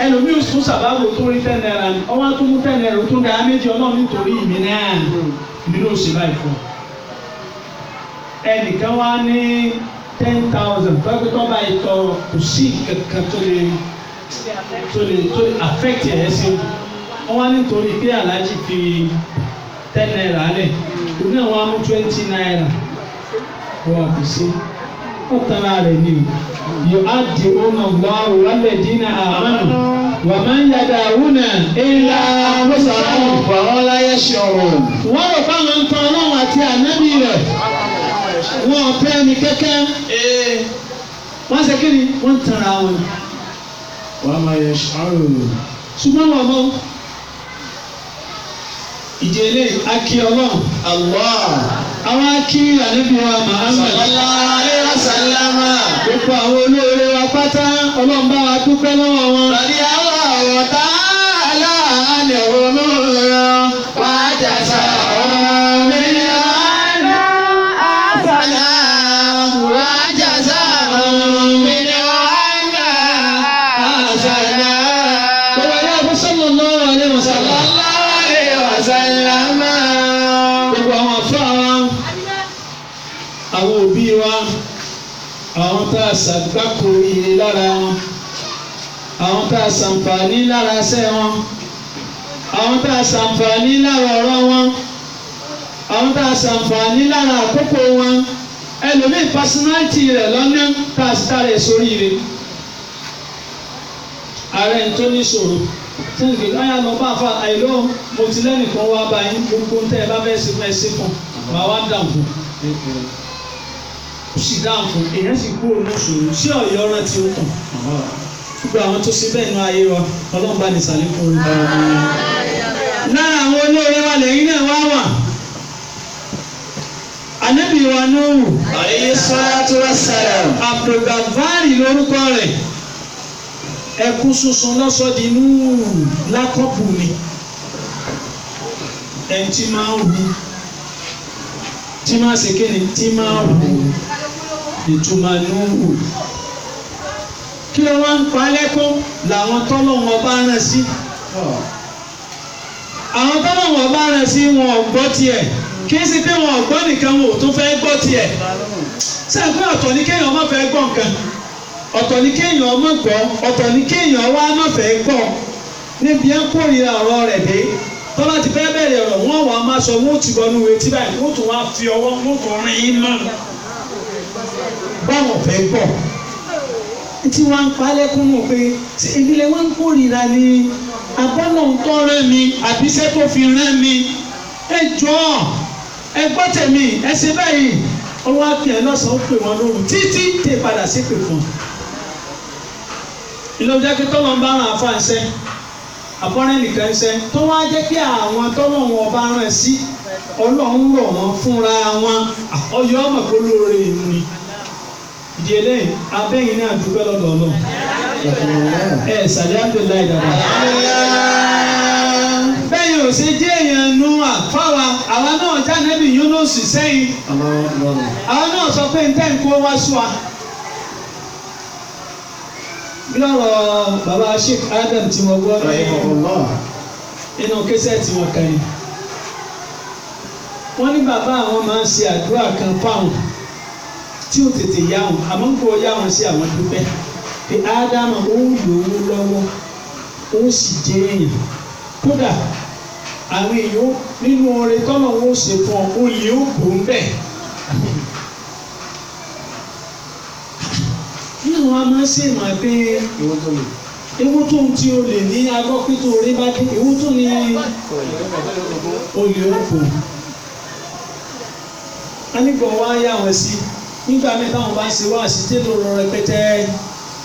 ẹlòmíì sún sàbábò tó rí 10 naira ni ọwọ́ tó mú 10 naira tó ń da méjì Ọlọ́run nítorí ìmí náà nínú òsì báyìí fún ẹnìkan wá ní 10,000 tọ́gbẹ́ tó bá yẹ tọ kò sí kankan tó lè affect ẹ̀ sí wọ́n wá nítorí pé aláàjì fi 10 naira lẹ̀ òun náà wọ́n á mú 20 naira wọ́n á fi sí ó tara rẹ̀ ni yóò á di ọ̀nà Allahu walladina amanu wa man yad'una illa anfusahum wa hum la yash'urun. wọ́n rò fáwọn ń tan Ọlọ́run àti ànábì rẹ̀ wọ́n fẹ́ mi kẹ́kẹ́ wọ́n ṣe kí ni wọ́n tara wọn. wọ́n máa yẹ ṣàrò. ṣùgbọ́n wọ́n mọ́ ìdílé akí Ọlọ́run àwọn akí ànábì wa Muhammad sallallahu alaihi wasallam. gbogbo àwọn olóore wa pátá Ọlọ́run bá wa dúpẹ́ lọ́wọ́ wọn. Radi Allahu ta'ala anhum wa jazahum min anna hasana wa jazahum min anna hasana. Bọ́lá yá fún sallallahu alaihi wasallam. Sallallahu alaihi wasallam. Gbogbo àwọn afọ àwọn òbí wa àwọn tá a ṣàgbákò iye lára wọn àwọn tá a ṣàǹfààní lára ṣẹ́ wọn àwọn tá a ṣàǹfààní lára ọ̀rọ̀ wọn àwọn tá a ṣàǹfààní lára àkókò wọn ẹlòmíì pásínálítì rẹ̀ lọ́nà tá a sì tá rẹ̀ sórí rẹ̀ ààrẹ ń tó níṣòro tí n kì í lọ́yà lọ bá fa àìlọ́ mo ti lẹ́nìkan wá bá yín gbogbo ń tẹ́ ẹ bá fẹ́ ṣe fún ẹ sí fún màá wá dàn fún ó sì dáhùn fún èèyàn sì kúrò ní ìṣòro sí Ọ̀yọ́ rántí ó tàn gbogbo àwọn tó ṣe bẹ́ẹ̀ nínú ayé wa Ọlọ́run bá ní sàlẹ̀ fún un. lára àwọn olóore wa lẹ́yìn náà wá wà ànábì wa Nuhu alayhi salatu wassalam. Abdulgafari lórúkọ rẹ̀ ẹkún sunsun lọ́sọ̀dì Nuhu lákọ̀bù ni ẹni tí máa ń hu tí máa ṣe kéde tí máa ń hu ìtumọ̀ Nuhu kí ló wá ń pa lẹ́kún làwọn tọ́lọ́wọ́n bá rán sí àwọn tọ́lọ́wọ́n bá rán sí wọn ò gbọ́ tiẹ̀ kì í ṣe pé wọn ò gbọ́ nìkan wọn ò tún fẹ́ gbọ́ tiẹ̀ sẹ́yìn pé ọ̀tọ̀ ní kéèyàn má fẹ́ gbọ́ nǹkan ọ̀tọ̀ ní kéèyàn má gbọ́ ọ̀tọ̀ ní kéèyàn wá má fẹ́ gbọ́ níbi ẹ̀ ń kórìíra ọ̀rọ̀ rẹ̀ dé tọ́lá ti fẹ́ bẹ̀rẹ̀ ọ̀rọ̀ wọn wà á máa sọ wọn ò ti bọ́ nínú etí báyìí wọn ò tún wá fi ọwọ́ wọn kò rìn ín mọ́ báwọn fẹ́ gbọ́ tí wọ́n ń palẹ́kùn mọ̀ pé ìbílẹ̀ wọn ń kórìíra ni abọ́nà ń tọ́ rẹ́ mi àbíṣẹ́ tó fi rẹ́ mi ẹ jọ̀ọ́ ẹ gbọ́ tèmi ẹ ṣe báyìí ọwọ́ àpìyàn lọ́sàn-án pè wọ́n lóru títí tè padà sí pè fún un. ìlú ọjà pé tọ́lọ́ ń bá ràn àfa ṣẹ́ àbọ̀rẹ́ nìkan ṣẹ́ tó wá jẹ́ kí àwọn tọ́lọ́ wọn bá ràn sí ọlọ́run rọ̀ wọ́n fúnra wọn ọyọ́ ọmọ kó lóore ìlú ni ìdí eléyìí abẹ́yìn náà dúpẹ́ lọ́dọ̀ Ọlọ́run sàlẹ̀ Abdullahi dada bẹ́yìn ò ṣe jẹ́ èèyàn nu àfáwa àwa náà já nẹ́bí Yunus sẹ́yìn àwa náà sọ pé ntẹ́ ń kó wá sùn wa bí ọ̀rọ̀ bàbá Sheikh Adam tí wọ́n gbọ́ nínú kẹsẹ̀ tí wọ́n kàn yín wọ́n ní bàbá àwọn máa ń ṣe àdúrà kan fáwọn tí ó tètè yá wọn àmọ́ ń kó yá wọn sí àwọn dúpẹ́ pé ádámà ó lówó lọ́wọ́ ó sì jẹ́ èèyàn kódà àwọn èèyàn nínú oore tọ́nà wọn ó ṣe fún ọ ó lè ó bò ń bẹ̀. nínú wa máa ń ṣe ìmọ̀ pé ewu tó ń tí o lè ní agbọ́ pé tó orí bá dé ewu tó ní o lè ó bò. a nígbà wá yá wọn sí nígbà mẹ́ta wọn bá ṣe wá sí tẹ́lẹ̀ ọ̀rọ̀ rẹpẹtẹ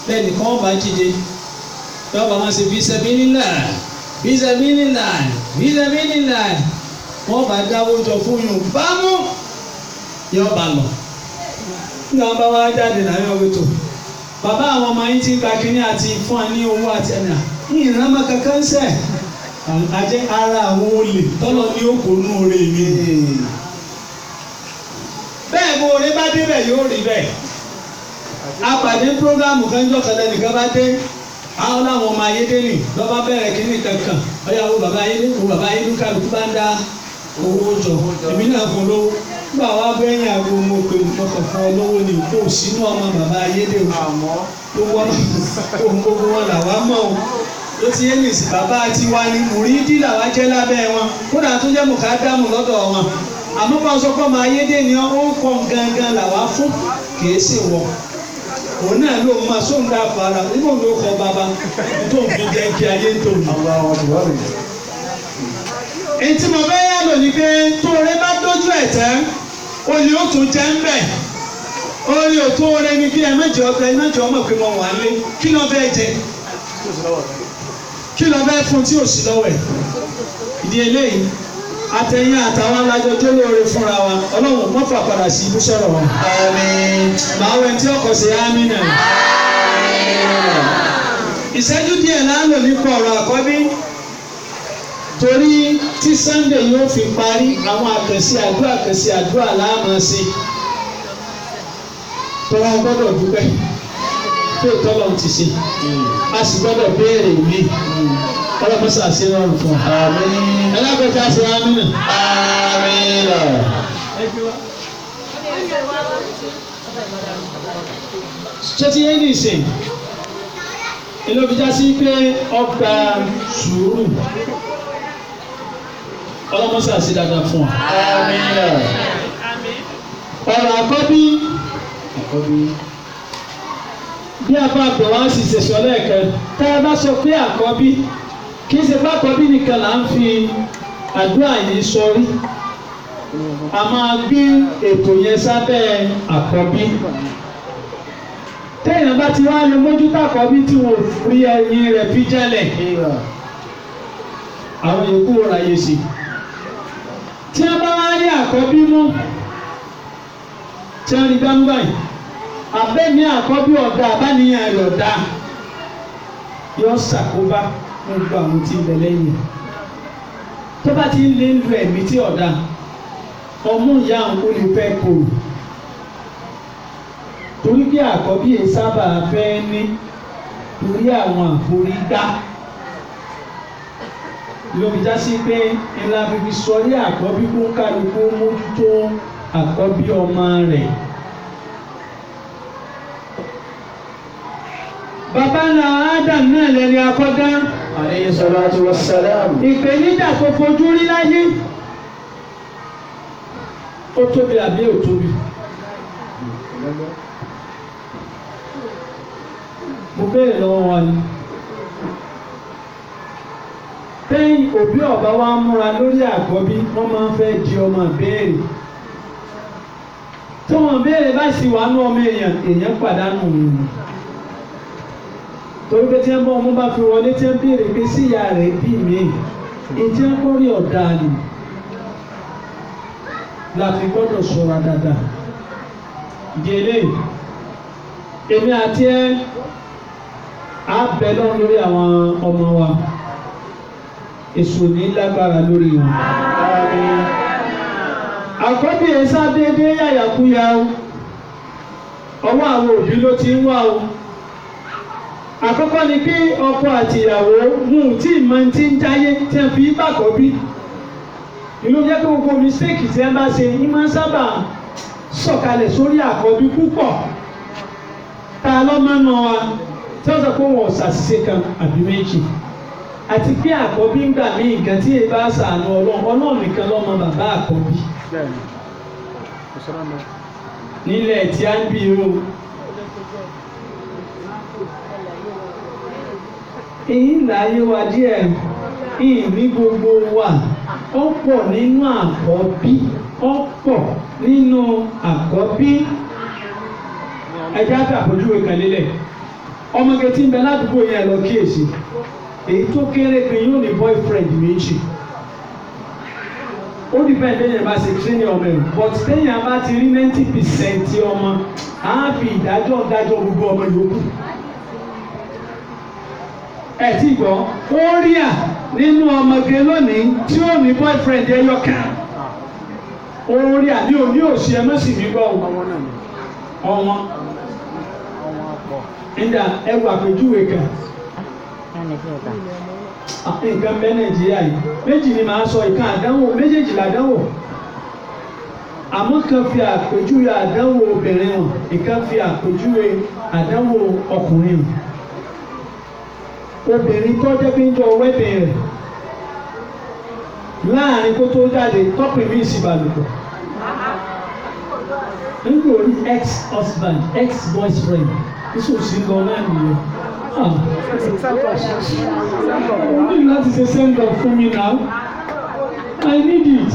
lẹ́nu kan bá jíde lọ́wọ́ bá máa ṣe fisabilillah fisabilillah fisabilillah wọ́n bá dáwọ́ jọ fún yòó bámú yóò bá lọ. nígbà wọn bá wá jáde láyé ọ̀gbẹ́ tó bàbá àwọn ọmọ yín ti ń ka kínní àti fún wa ní owó àti ẹ̀nà ní ìrámọ́ kankan sẹ̀ àjẹ́ ara àwọn olè tọ́lọ́ ní òkòónú oore mi. bẹ́ẹ̀ bó orí bá débẹ̀ yóò rí bẹ́ẹ̀ apàdé programu kanjọ́ kan lẹ́nìkan bá dé àwọn làwọn ọmọ ayédè nì lọ́ba bẹ̀rẹ̀ kínní kankan ọ̀yà wo bàbá ayédè wo bàbá ayédè kálukú bá ń dá owó jọ èmi náà fún lówó nígbà wá bẹ́yìn àgbo mo pè mọ́kàn fún ọ lówó ni kò sínú ọmọ bàbá ayédè o gbogbo ohun gbogbo wọn làwa mọ̀ o ló ti yé nìsí bàbá tiwa ni mùrídì làwa jẹ́ lábẹ́ wọn kódà tó jẹ́ mùkádàmù lọ́dọ̀ wọn àmọ́ bá sọ pé ọmọ ayédè ni ó ń kọ́ gangan làwa fún kìí sì wọ̀ òun náà ló máa sóńdà fara nígbà tó kọ bàbá tó ń fi jẹ́ kí ayé tó ní. ètí mo fẹ́ yá lò ní pé tó rẹ bá dójú ẹ̀ tẹ́ olè ó tún jẹ́ ń bẹ̀ orí òtó rẹ ni bí ẹ mẹ́jọ ọmọ pé mo wà lé kí ló fẹ́ jẹ kí ló fẹ́ fún tí ò sí lọ́wọ́ ẹ̀ ìdí eléyìí àtẹ̀yìn àtàwọn alájọjọ́ lóore fúnra wa ọlọ́run mọ́ fà padà sí ibú sọ̀rọ̀ wọn. àmín. màá wẹ̀ tí ọkọ̀ sí àmín náà. ìṣẹ́jú díẹ̀ láàlọ́ nípa ọ̀rọ̀ àkọ́bí torí tí Sunday yóò fi parí àwọn àkànṣe àdúrà láàmú sí tọ́lá gbọ́dọ̀ dúpẹ́ tó tọ́lọ̀ ti ṣe a sì gbọ́dọ̀ béèrè mi ọlọ́mọṣà ṣe rọrùn fún wa. ẹlẹ́gbẹ̀ta ṣe àmín náà. ṣé ti yé ní ìsìn ìlú òbíjà sí pé ọgbà sùúrù ọlọ́mọṣà ṣe dáadáa fún wa. ọ̀rọ̀ àkọ́bí bí a bá bẹ̀ wá sì ṣe sọ lẹ́ẹ̀kan tá a bá sọ pé àkọ́bí kì í ṣe bá àkọ́bí nìkan là ń fi àdúrà yìí sọrí a máa gbé ètò yẹn sábẹ́ àkọ́bí téèyàn bá ti wá lè mójútó àkọ́bí tí wọ́n rí ẹyin rẹ̀ fi jẹ́lẹ̀ àwọn yòókù ráyè sí tí a bá wá rí àkọ́bí mú tí wọ́n rí gbámú báyìí abẹ́mi àkọ́bí ọ̀dà abáníyàn rẹ̀ ọ̀dà yọ ṣàkóbá gbogbo àwọn tí ń bẹ lẹ́yìn tó bá ti ń lé lu ẹ̀mí tí ọ̀dà ọmú ìyá àwọn kò lè fẹ́ kóró torí pé àkọ́bí yẹn sábà fẹ́ ní torí àwọn àforígbá lóbi já sí pé ńlá bíbí sọrí àkọ́bí kó ń kálukú mójútó àkọ́bí ọmọ rẹ̀. bàbá ńlá Adam náà lẹni akọ́dá. Alayhi salatu wassalam. ìpèníjà tó fojú rí láyé ó tóbi àbí ò tóbi. mo béèrè lọ́wọ́ wọn ni tẹ́yìn òbí ọ̀bá wa ń múra lórí àkọ́bí wọ́n máa ń fẹ́ di ọmọ béèrè tí wọ́n béèrè bá sì wà nú ọmọ èèyàn pàdánù òun torí pé tí wọ́n bá ọmọ bá fi wọlé tí wọ́n béèrè pé sí ìyá rẹ̀ bí mi ètí wọ́n kọ́ rí ọ̀dà ni la fi gbọ́dọ̀ ṣọ́ra dáadáa gèlè èmi àti ẹ á bẹ lọ́rùn lórí àwọn ọmọ wa èso ní lágbára lórí wọn. àkọ́bí ẹ̀sá déédéé yàyàkúyà o ọwọ́ àwọn òbí ló ti ń wá o. àkọ́kọ́ ni kí ọkọ àti ìyàwó mú tí ìmọ̀ tí ń jáyé tí wọ́n fi bàkọ́ bí. ìlú jẹ́ pé gbogbo mistake tí wọ́n bá ṣe ní máa ń sábà sọ̀kalẹ̀ sórí àkọ́bí púpọ̀. ta lọ́mọ́nà wa tí wọ́n sọ pé wọ́n ṣàṣìṣe kan àbí méjì. àti pé àkọ́bí ń gbà mí nǹkan tí èyí bá ṣàánú ọlọ́run nìkan lọ́mọ bàbá àkọ́bí. nílẹ̀ tí a ń bí irú. èyí láyé wa díẹ̀ ní gbogbo wa ó pọ̀ nínú àkọ́bí ó pọ̀ nínú àkọ́bí. ẹjẹ́ àtàkójúwe kan lélẹ̀ ọmọge tí ń bẹ ládùúgbò yẹn lọ kíyèsí èyí tó kéré pé yóò ní boyfriend méjì ó dìbẹ́ ìdẹ́yìn bá ṣe tírénì ọmọ ẹ̀ but téèyàn bá ti rí 90% ọmọ á fi ìdájọ́ gbogbo ọmọ yòókù. ẹ ti gbọ́ ó rí à nínú ọmọge lónìí tí ó ní boyfriend ẹyọ kan ó rí à ní òní òsì ẹ mọ́sì mi gbọ́ ọ̀wọ́n nígbà ẹ wà àpèjúwe kan nǹkan bẹ Nàìjíríà yìí méjì ni màá sọ ìkan àdánwò méjèèjì làdánwò àmọ́ kan fi àpèjúwe àdánwò obìnrin hàn ìkan fi àpèjúwe àdánwò ọkùnrin hàn obìnrin tó jẹ́ pé ń jọ wẹ́bìn rẹ̀ láàrin kó tó jáde tọ́pì mí ìsìbàlùkọ̀ nígbà orí ex-husband ex-boyfriend nísòsí lọ náà nìyẹn. You need láti ṣe send up fún mi now. I need it.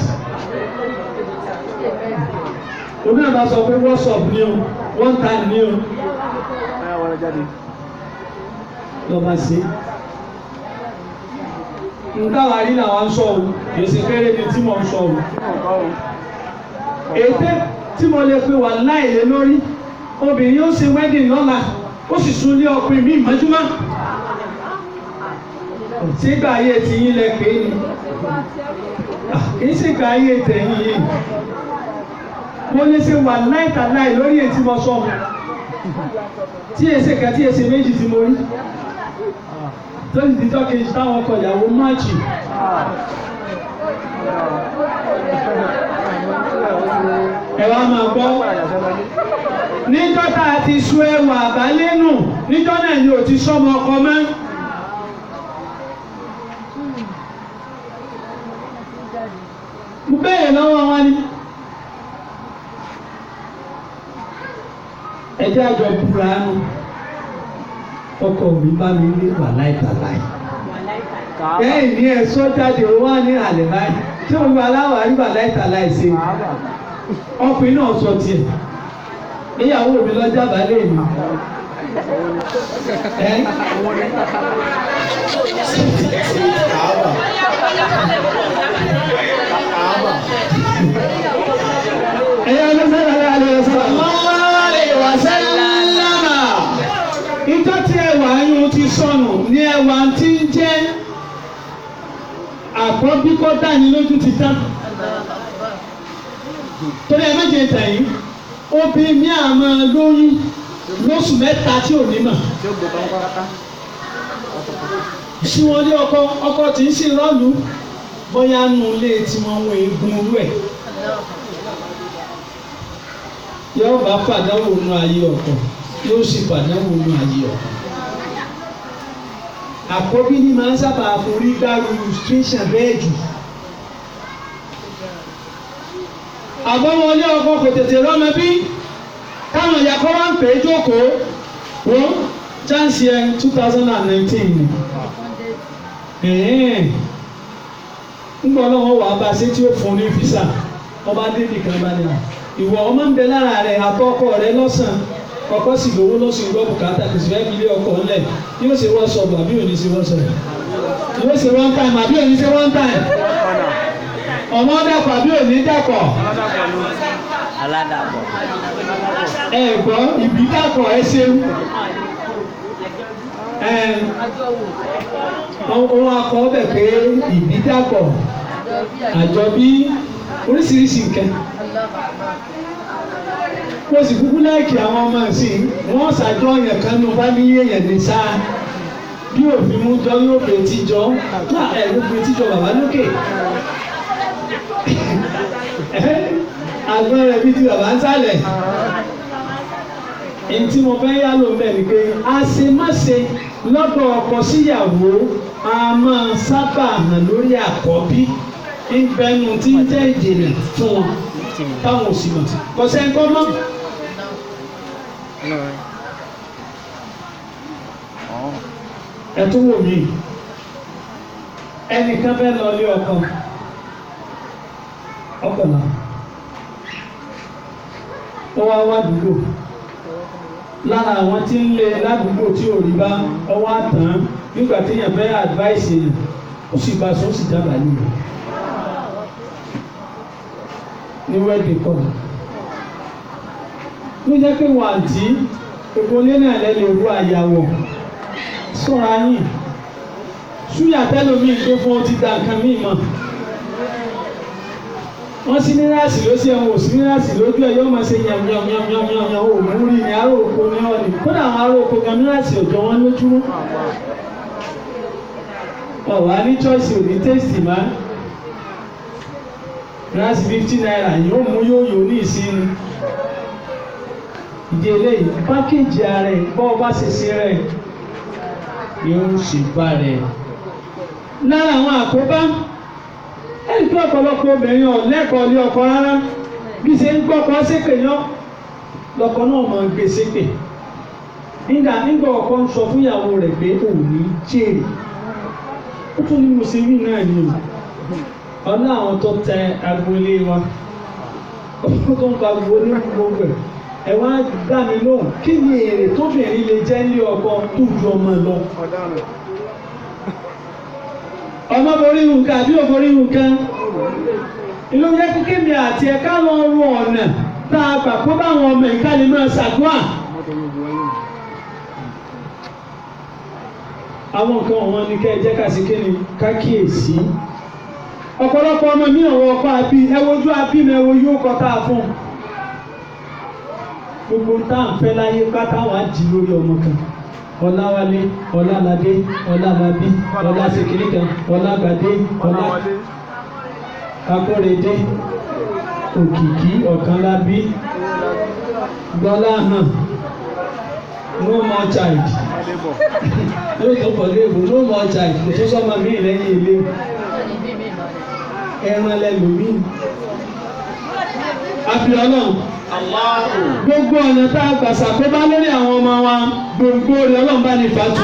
Omi àbá sọ pé WhatsApp ni o, one time ni o. Lọ́ba ṣe. Nǹkan àrí làwọn sọ o, èsì kéré ni tí mo ń sọ o. Ète tí mo lè pe wà láìlé lórí, obìnrin yóò ṣe wedding lọ́la. Ó sì sún lé ọkùnrin mi mọ́júmọ́. Sígbà ayé ti yín lẹ pé ni. Kì í sígbà ayé tẹ̀yìn yìí. Mo lè ṣe wà láìtàláì lórí ètí mo sọ. Tí èsè kan tí èsè méjì tí mo rí. Tó sì ti tọ́kì táwọn ọkọ ìyàwó máàchì. Ẹ wá máa gbọ́. Níjọ́ tá a ti sun ẹwà àbálẹ́ nù níjọ́ náà ni ò ti sọ́mọ ọkọ mọ́. Mo béèrè lọ́wọ́ wọn ni. Ẹjẹ́ àjọ búra nù. Ọkọ mi bá mi ní wà láìpàláì. Bẹ́ẹ̀ ni ẹ sọ jáde ó wá ní àlè báyìí. Tí o gba aláwọ̀ àríwá láìpàláì ṣe. Ọkùnrin náà sọ tiẹ̀. Ìyàwó mi lọ jábàálẹ̀ mi. Ẹ̀yà ló sẹ́yìn alẹ́ alẹ́ sọ́la. sọnù ní ẹwà tí ń jẹ́ àkọ́bí kọ́ dání lójú ti tán. Torí ẹ méje tẹ̀yìn obìnrin mi àmọ́ lóyún lóṣù mẹ́ta tí ò ní mọ̀. Sí wọn ní ọkọ tí ń sì rọ́ọ̀lù bóyá nù lé tí wọ́n wọ egun orú ẹ̀. Yóò bá pàdánwò nù ayé ọkọ yóò sì pàdánwò nù ayé ọkọ. Àkọ́bí ni máa ń sábà forí gbárù illustration bẹ́ẹ̀ jù. Àbọ̀wọlé ọkọ kò tètè rọ́mọ bí káwọn ìyá kọ́ wá ń pè é jókòó wọ́n chance yẹn 2019 ni. Ńgbà ọlọ́wọ́ wà bá ṣe tí ó fún ní fisa ọba débì kan bá ní à ìwọ ọmọ ń bẹ lára rẹ àtọkọ rẹ lọ́sàn ọkọ sì lówó lọ́sùn gbọ́ bùkátà kò sì fẹ́ fi lé ọkọ ńlẹ̀ yóò ṣe wọ́n sọ̀bù àbí òní ṣe wọ́n sọ̀bù yóò ṣe one time àbí òní ṣe one time ọmọ dàpọ̀ àbí òní dàpọ̀ aládàpọ̀ ẹ gbọ́ ìbí dàpọ̀ ẹ ṣeun ohun akọ bẹ̀ pé ìbí dàpọ̀ àjọbí oríṣiríṣi nǹkan mo sì kúkú láìkì àwọn ọmọ ẹ̀sìn wọ́n ṣàjọ yẹn kan ní fámílì èèyàn ní sáà bí òfin mú jọ yóò pè tíjọ ẹ̀rú pè tíjọ bàbá lókè àgbọn rẹ̀ bí ti bàbá ń sálẹ̀ èyí tí mo fẹ́ yá ló ń bẹ̀ ni pé àṣemáṣe lọ́dọ̀ ọkọ síyàwó a máa sábà hàn lórí àkọ́bí ìbẹnu tí ń jẹ́ ìdènà fún wọn táwọn ò sì mọ̀ kò sẹ́ńkọ́ mọ́. Ẹ tún wò mí ẹnìkan fẹ́ lọ lé ọkọ náà ó wá wá dúró lára àwọn tí ń lé ládùúgbò tí ò rí bá ọwọ́ àtàn nígbà tí èèyàn fẹ́ advice èèyàn ó sì bá sọ ó sì dábàá nìyẹn ní wẹ́ẹ̀dì kọ́ ló jẹ́ pé wọ́n àǹtí ìpolé náà lẹ́lẹ̀ ru àyàwó sọ́ra yìí ṣúyà tẹ́lómi gbé fún ọtí da nǹkan míì mọ́ wọ́n sí nírasì ló sí ẹ̀wọ̀n òsì nírasì lójú ẹ̀ yóò máa ṣe yàmyàmyàmyàmyàmyà òmù rí ni aró oko ní ọ̀nì kódà àwọn aró oko gan nírasì òjò wọn lójúmọ́ ọ̀wá ní choice ò ní taste má nírasì 50 naira yóò mú yóò yóò ní ìsinmi ìdí eléyìí pákéjì ara ẹ̀ bọ́ ọ bá ṣe ṣe rẹ̀ yóò ṣe bá rẹ̀ lára àwọn àkóbá ẹni tó ọ̀pọ̀lọpọ̀ obìnrin ọ̀lẹ́kọ̀ọ́ lé ọkọ rárá bí ṣe ń gbọ́kọ ṣépè yán lọ́kọ náà máa ń gbé ṣépè nígbà ọkọ ń sọ fún ìyàwó rẹ̀ pé òun ní jèrè ó tún ní mo ṣe rí náà ni ọ̀nà àwọn tó tẹ agboolé wa ó tó ń pa agboolé gbogbo ẹ̀ wá dá mi lóhùn kí ni èrè tóbìnrin lè jẹ́ ní ọkọ tó ju ọmọ lọ. Ọmọ borí nǹkan àbí òborí nǹkan ìlú yẹ kíkẹ́ mi àti ẹ̀ka lọ rú ọ̀nà tá a gbà kó báwọn ọmọ ìka lè máa ṣàdúrà. Àwọn nǹkan wọn ni kẹ́ ẹ jẹ́ ká sí kí ni ká kíyèsí. Ọ̀pọ̀lọpọ̀ ọmọ mi ọ̀wọ́ ọkọ àbí ẹwojú àbí mi ẹwo yóò kọ́ tá a fún. Gbogbo tá à ń fẹ́ láyé pátá wà á di lórí ọmọ kan. Ọláwálé, Ọláládé, Ọlálábí, Ọlásèkìníkan, Ọlágbádé, Akóredé, Òkìkí, Ọ̀kánlábí, Gbọ́láhàn, no more child. Lórí tó pọ̀ léèbù, no more child, kò tó sọ́mọ mí lẹ́yìn ilé. Ẹran lẹ́lòmí. Abíọ́lá. Gbogbo ọ̀nà tá a gbà ṣàkóbá lórí àwọn ọmọ wa gbogbo rẹ̀ Ọlọ́run bá ní fàtú.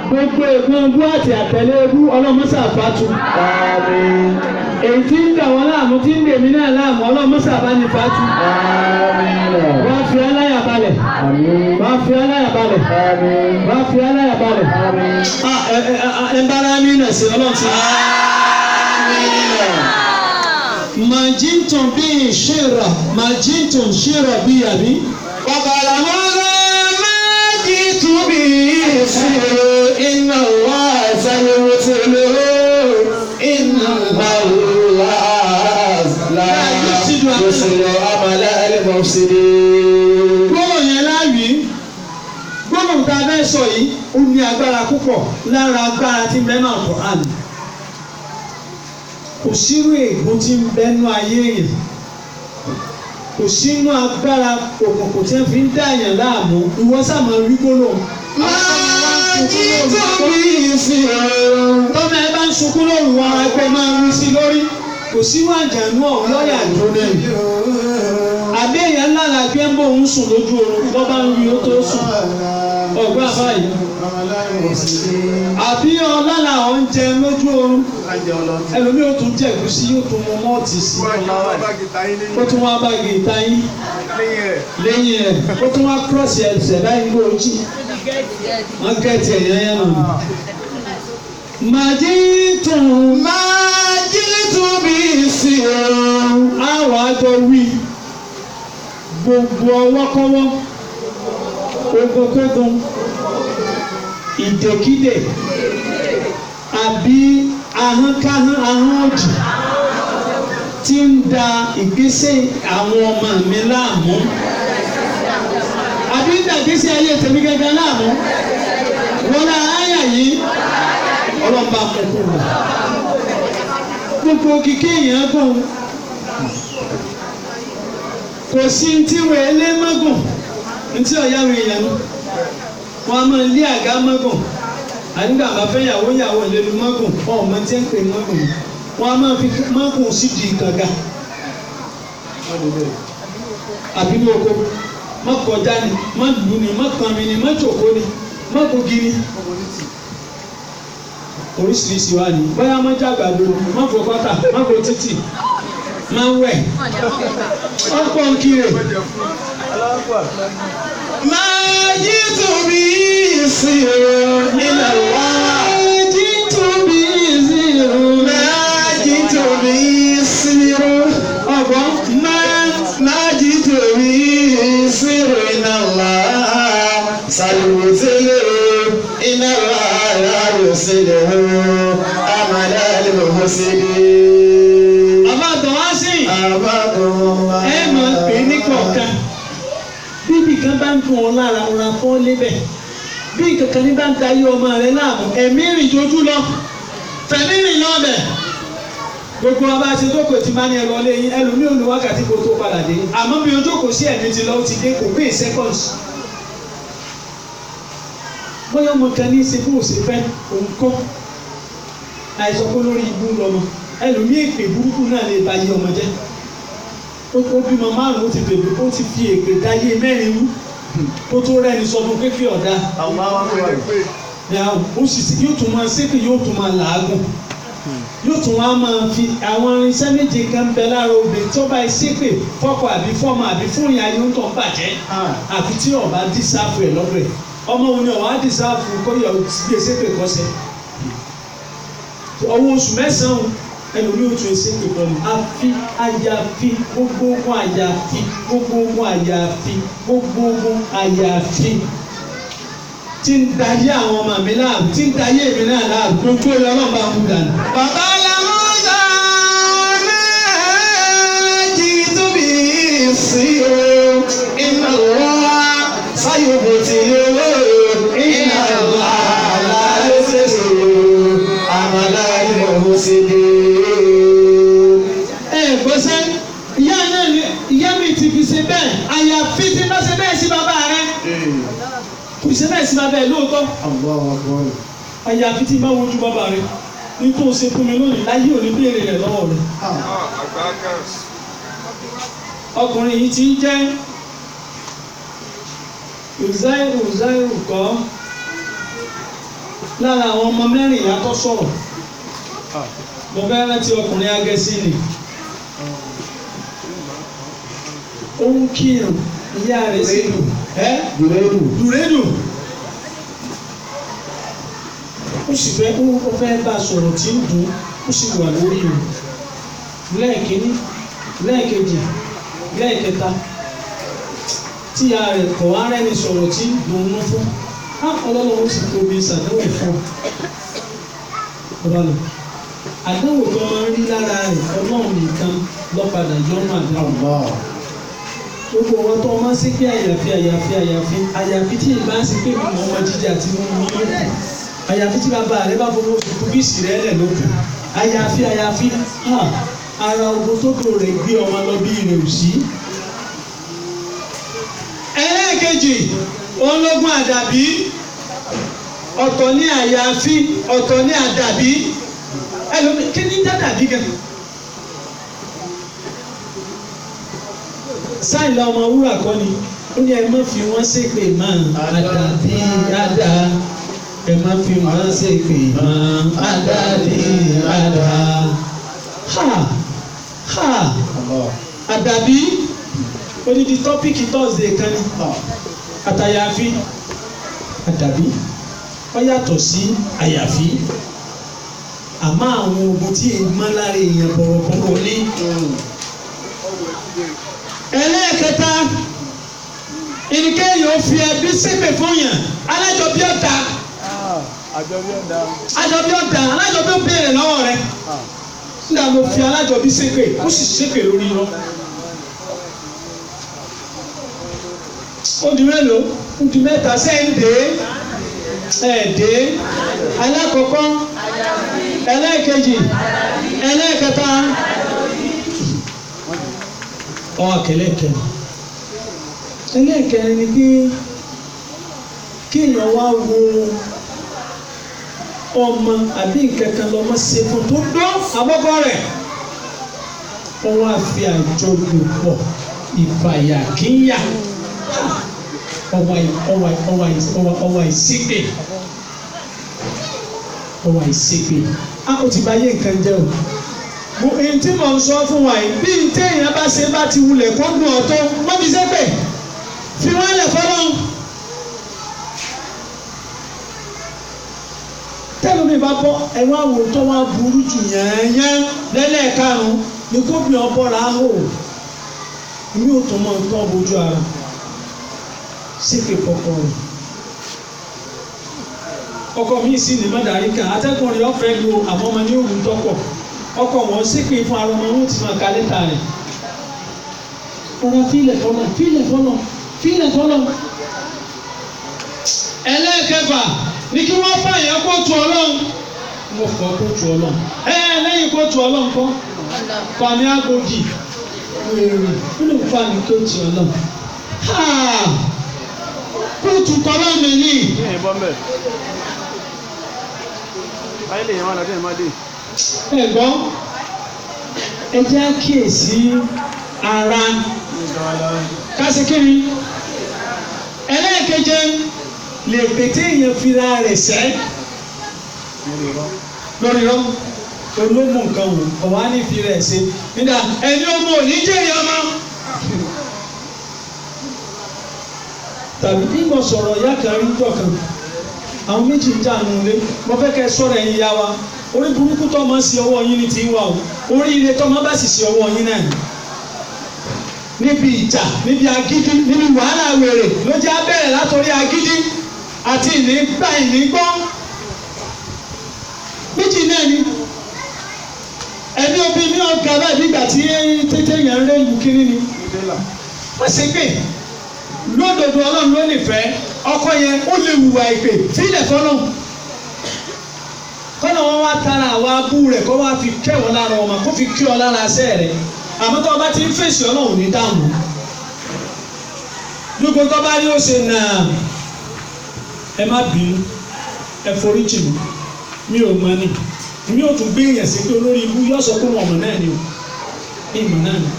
Gbogbo ègún ebú àti àtẹ̀lé ebú Ọlọ́run mọ́sà fàtú. Èyí tí ń dà wọ́n láàmú tí ń dèmí náà láàmú Ọlọ́run mọ́sà bá ní fàtú. Wá fi aláyà balẹ̀. Wá fi aláyà balẹ̀. Wá fi aláyà balẹ̀. Ẹ bára mi nà sí Ọlọ́run sí. Majintun bí ṣèrà, majintun ṣèrà bí àbí. Ọ̀gọ̀rọ̀ mọ́lá máa jí جئت به سر إن الله سيبطله إن الله لا يصلح عمل المفسدين. gbọ́dọ̀ yẹn láàyè gbọ́dọ̀ tá a fẹ́ sọ yìí ó ní agbára púpọ̀ lára agbára tí ń bẹ náà Quran kò sírú ègún tí ń bẹ nú ayé yẹn kò sínú agbára òkùnkùn tí ń fi ń dá èèyàn láàmú ìwọ sàmọ rí gbólóhùn. máa jí tóbi sí ọ̀rọ̀. tọ́mọ ẹ bá ń sunkún lóru wọn ẹgbẹ́ máa ń rí sí lórí kò sí wàjànú ọ̀hún lọ́ọ̀yà tó lẹ́yìn. àbí èèyàn ńlá la gbé ń bò ń sùn lójú oorun lọ́ bá ń rí ó tó sùn ọ̀gbọ́n àbáyé. àbí ọlá làwọn ń jẹ lójú oorun ẹlòmíì ó tún jẹ ẹ̀gúsí yóò tún mú mọ́ọ̀tì sí ó tún wá báàgì ìtayín lẹ́yìn rẹ̀ ó tún wá kírọ̀sì ẹsẹ̀ báyìí ló jí wọ́n gẹ̀ẹ́tì ẹ̀yán yẹn nù. màjí tún bí sí ọ̀run àwọn àjọ wí gbogbo ọwọ́kọ́wọ́ ogogogun ìdèkídè àbí ahọ́nkáhọ́n ahọ́n òdì tí ń da ìgbésẹ̀ àwọn ọmọ mi láàmú àbí ń da ìgbésẹ̀ ayé tèmi gẹ́gẹ́ láàmú wọn náà áyà yìí ọlọ́ba kọ̀ọ̀kan wà gbogbo kíkẹ́ èèyàn gùn kò sí tí wọ́n elé mọ́gùn ntí ọ̀yáwó èèyàn nù wọ́n á máa lé àga mọ́gùn àdúgbò àbáfẹ́ yàwó lẹ́nu mọ́gùn ọmọ tí ń pè mọ́gùn wọ́n á máa fi mọ́gùn sí di kànga àbí ní oko mọ́kọjá ni mọ́lù ni mọ́kànmi ni mọ́jòkó ni mọ́kògì ni oríṣiríṣi wa ni bóyá mọ́jà àgbàdo mọ́fọ̀kọ́tà mọ́fọ̀ títì máa ń wẹ̀ ọ̀pọ̀ nkiri. máa jí tóbi ìṣirò nílẹ̀ wá. máa jí tóbi ìṣirò. máa jí tóbi ìṣirò. ọ̀gbọ́n máa jí tóbi ìṣirò iná wá. sàlùwòtẹ́lẹ̀ iná wá aláàrò sílẹ̀ àmàlà àlùmọ̀ sílẹ̀. àbádọ́ wá sí. àbádọ́ wá. ẹ máa pè ní kọ̀ọ̀kan bíbí kan bá ń dùn ọ́ lára ọ̀ràn fún lébẹ̀ bí kankan ní bá ń da ayé ọmọ rẹ láàmú ẹ̀mí rìn dojú lọ fẹ̀mí rìn lọ́bẹ̀ gbogbo ọba ṣe jókòó tí máa ní ẹ lọ léyìn ẹlòmíì ò ní wákàtí kó tó padà dé àmọ́ bí ojókòó sí ẹ̀mí ti lọ ó ti dé kò pé seconds bóyá ọmọ kan ní í ṣe fún òṣè fẹ́ òun kọ́ àìsàn kó lórí ibú lọ́mọ ẹlòmíì èpè burúkú náà lè ba ayé ọmọ jẹ́ ó bímọ márùn-ún ó ti bèbè ó ti fi èpè dáyé mẹ́rin wú ó tó rẹ́ni sọ fún kékeré ọ̀dà ó sì yóò tún máa ṣépè yóò tún máa làágùn yóò tún wá máa fi àwọn irinṣẹ́ méje kan bẹ lára obìnrin tó bá ṣépè fọ́kọ àbí fọ́mọ àbí fún ìyá yóò tàn bàjẹ́ àfi tí ọba dísáàfù ẹ̀ lọ́dọ̀ ẹ̀ ọmọ òun ni ọ̀wá dísáàfù kóyọ̀ gbé ṣépè kọ́sẹ̀ ọwọ́ oṣù mẹ́sàn-án ẹlòmíì ó tún ẹsẹ̀ pè pẹ̀lú àfi àyàfi gbogbo ogun àyàfi gbogbo ogun àyàfi gbogbo ogun àyàfi tí ń dayé àwọn ọmọ mi láàbù tí ń dayé mi náà láàbù gbogbo ìlú ọlọ́mọba ń bú dànù. bàbá làmúdà náà jí tóbi sí o iná wá sáyòbó tí yóò iná wá láyé sèso àmàlà ìmọ̀ sí dé. gbọ́sẹ́ ìyá mi ti fi ṣe bẹ́ẹ̀ àyàfi tí bá ṣe bẹ́ẹ̀ sí bàbá rẹ kò ṣe bẹ́ẹ̀ sí bàbá ẹ lóòótọ́ àyàfi tí bá wojú bàbá rẹ ní tó ṣe fún mi lónìí láyé òní béèrè rẹ lọ́wọ́ rẹ. ọkùnrin yìí ti ń jẹ́ Uzairu kọ́ lára àwọn ọmọ mẹ́rìnlá tó sọ̀rọ̀ mo fẹ́ rántí ọkùnrin agẹ́sí ni. ó ń kírun ìyá rẹ̀ sí dùrẹ́dù ó sì fẹ́ ó fẹ́ bá a sọ̀rọ̀ tí ń dùn ó sì wà lórí o lẹ́ẹ̀kínní lẹ́ẹ̀kejì lẹ́ẹ̀kẹta tí ìyá rẹ̀ kọ̀ wá rẹ́ni sọ̀rọ̀ tí ń dùn ún fún ọlọ́run ó sì tóbi ṣàdéhùn fún ọlọ́run àdéhùn tó máa ń rí lára rẹ̀ ọlọ́run nìkan lọ́padà yọ́nù àdéhùn. gbogbo wọn tó máa ń ṣe pé àyàfi tí ìbá ṣe pé mi ọmọ jíjẹ àti mímu ní lókun àyàfi tí bàbá rẹ bá fọwọ́ kúbíìsì rẹ lẹ̀ lókun àyàfi ara ogun tó dò rẹ̀ gbé ọmọ lọ bí rẹ̀ ò sí. ẹlẹ́ẹ̀kejì ológun àdàbí ọ̀tọ̀ ní àyàfi ọ̀tọ̀ ní àdàbí ẹlòmíì kí ni dàdàbí gan. sáìlà ọmọ wúrà kọ́ ni ó ní ẹ má fi wọ́n ṣépè mọ́ àdàbí àdà ẹ má fi wọ́n ṣépè mọ́ àdàbí àdà àdàbí odidi tọ́pìkì Thursday kan ní àtàyàfi àdàbí ó yàtọ̀ sí àyàfi àmọ́ àwọn ogun tí èèmọ́ lára èèyàn bọ̀rọ̀bọ̀rọ̀ ní. ẹlẹ́ẹ̀kẹta ìníkéyìí ó fi ẹbí ṣépè fún yàn alájọbí ọ̀dà alájọbí ó béèrè lọ́wọ́ rẹ̀ nígbà mo fi alájọbí ṣépè ó sì ṣépè lórí lọ. ó di mélòó ó di mẹ́ta ẹ̀ẹ́dẹ́ alákọ̀ọ́kọ́ ẹlẹ́ẹ̀kejì ẹlẹ́ẹ̀kẹta ẹlẹ́ẹ̀kẹrin ni pé kéèyàn wá wo ọmọ àbí nǹkan kan lọ́mọ ṣe fún tó dán àbọ̀bọ̀ rẹ̀ wọ́n wá fi àjọlòpọ̀ ìfàyàkíyà ọwọ́ ìṣègbè a kò ti bá yé nǹkan jẹ́ o èyí tí mò ń sọ fún wa yìí bí téèyàn bá ṣe bá ti wulẹ̀ kó dùn ọ̀tọ̀ mọ́bí sẹ́pẹ̀ fi wọ́n lẹ̀ fọ́lọ́ tẹ́lómi bá bọ́ ẹ̀wọ̀n àwòrán wa burú jù yẹn lẹ́lẹ́ẹ̀karùn-ún ni kó bí ọ bọ́ra hó mi ò tún mọ̀ nǹkan bójú ara síkè pọ̀pọ̀ rẹ̀ ọkọ mi sì ní mọ́dàrí kan atẹ́kùn rẹ̀ ọ̀fẹ́ lo àwọn ọmọ ní òun tọ́pọ̀ ọkọ wọn síkè fún ara ọmọ wọn ti máa ka lẹ́tà rẹ̀ ọ̀rọ̀ fílẹ̀ fọ́nà. ẹlẹ́ẹ̀kẹfà ní kí wọ́n fààyàn kóòtù ọlọ́run mo kọ́ kóòtù ọlọ́run lẹ́yìn kóòtù ọlọ́run kọ́ fàmí àgògì wèrè nínú fàmí kóòtù ọlọ́run kóòtù kọ́lá mi ní. ẹ̀gbọ́n ẹ jẹ́ àkíyèsí ara kásìkiri ẹlẹ́ẹ̀keje lè pété èèyàn fira rẹ̀ sẹ́ lórí rọ́ olómù nǹkan wò ọ̀wá ní fi rẹ̀ ṣe nígbà ẹni ọmọ òní jẹ́ ìyá ọmọ. tàbí bí mo sọ̀rọ̀ ìyá kan rí jọ kan àwọn méjì ń jà nulé mo fẹ́ kẹ́ sọ̀rọ̀ ẹ̀yin ya wa orí burúkú tó máa ń ṣe ọwọ́ yín ní ti wà o orí ire tó máa bá sì ṣe ọwọ́ yín náà níbi ìjà níbi agídí níbi wàhálà wèrè ló jẹ́ abẹ́rẹ́ látọrí agídí àti ìnígbà ìnígbọ́ méjì náà ni ẹni obi ní ọgá báyìí nígbà tí tètè yẹn ń rẹ́ ìlú kiri ni wọ́n ṣe pé lódodo ọlọ́run ló nífẹ̀ẹ́ ọkọ yẹn ó lè wùwà ìpè fílẹ̀ fọ́nà kọ́nà wọn wá tara àwọn abú rẹ̀ kó wá fi kẹ́wọ́ lára ọmọ kó fi kí ọ lára aṣẹ́ rẹ̀ àmọ́ tó o bá ti ń fèsì ọlọ́run ní dáhùn gbogbo tó bá rí ó ṣe náà ẹ má bínú ẹ foríjì mi ò mọ ni mi ò tún gbé èèyàn sí pé olórí ibú yóò sọ pé wọn ọmọ náà ni o ìmọ̀ náà ni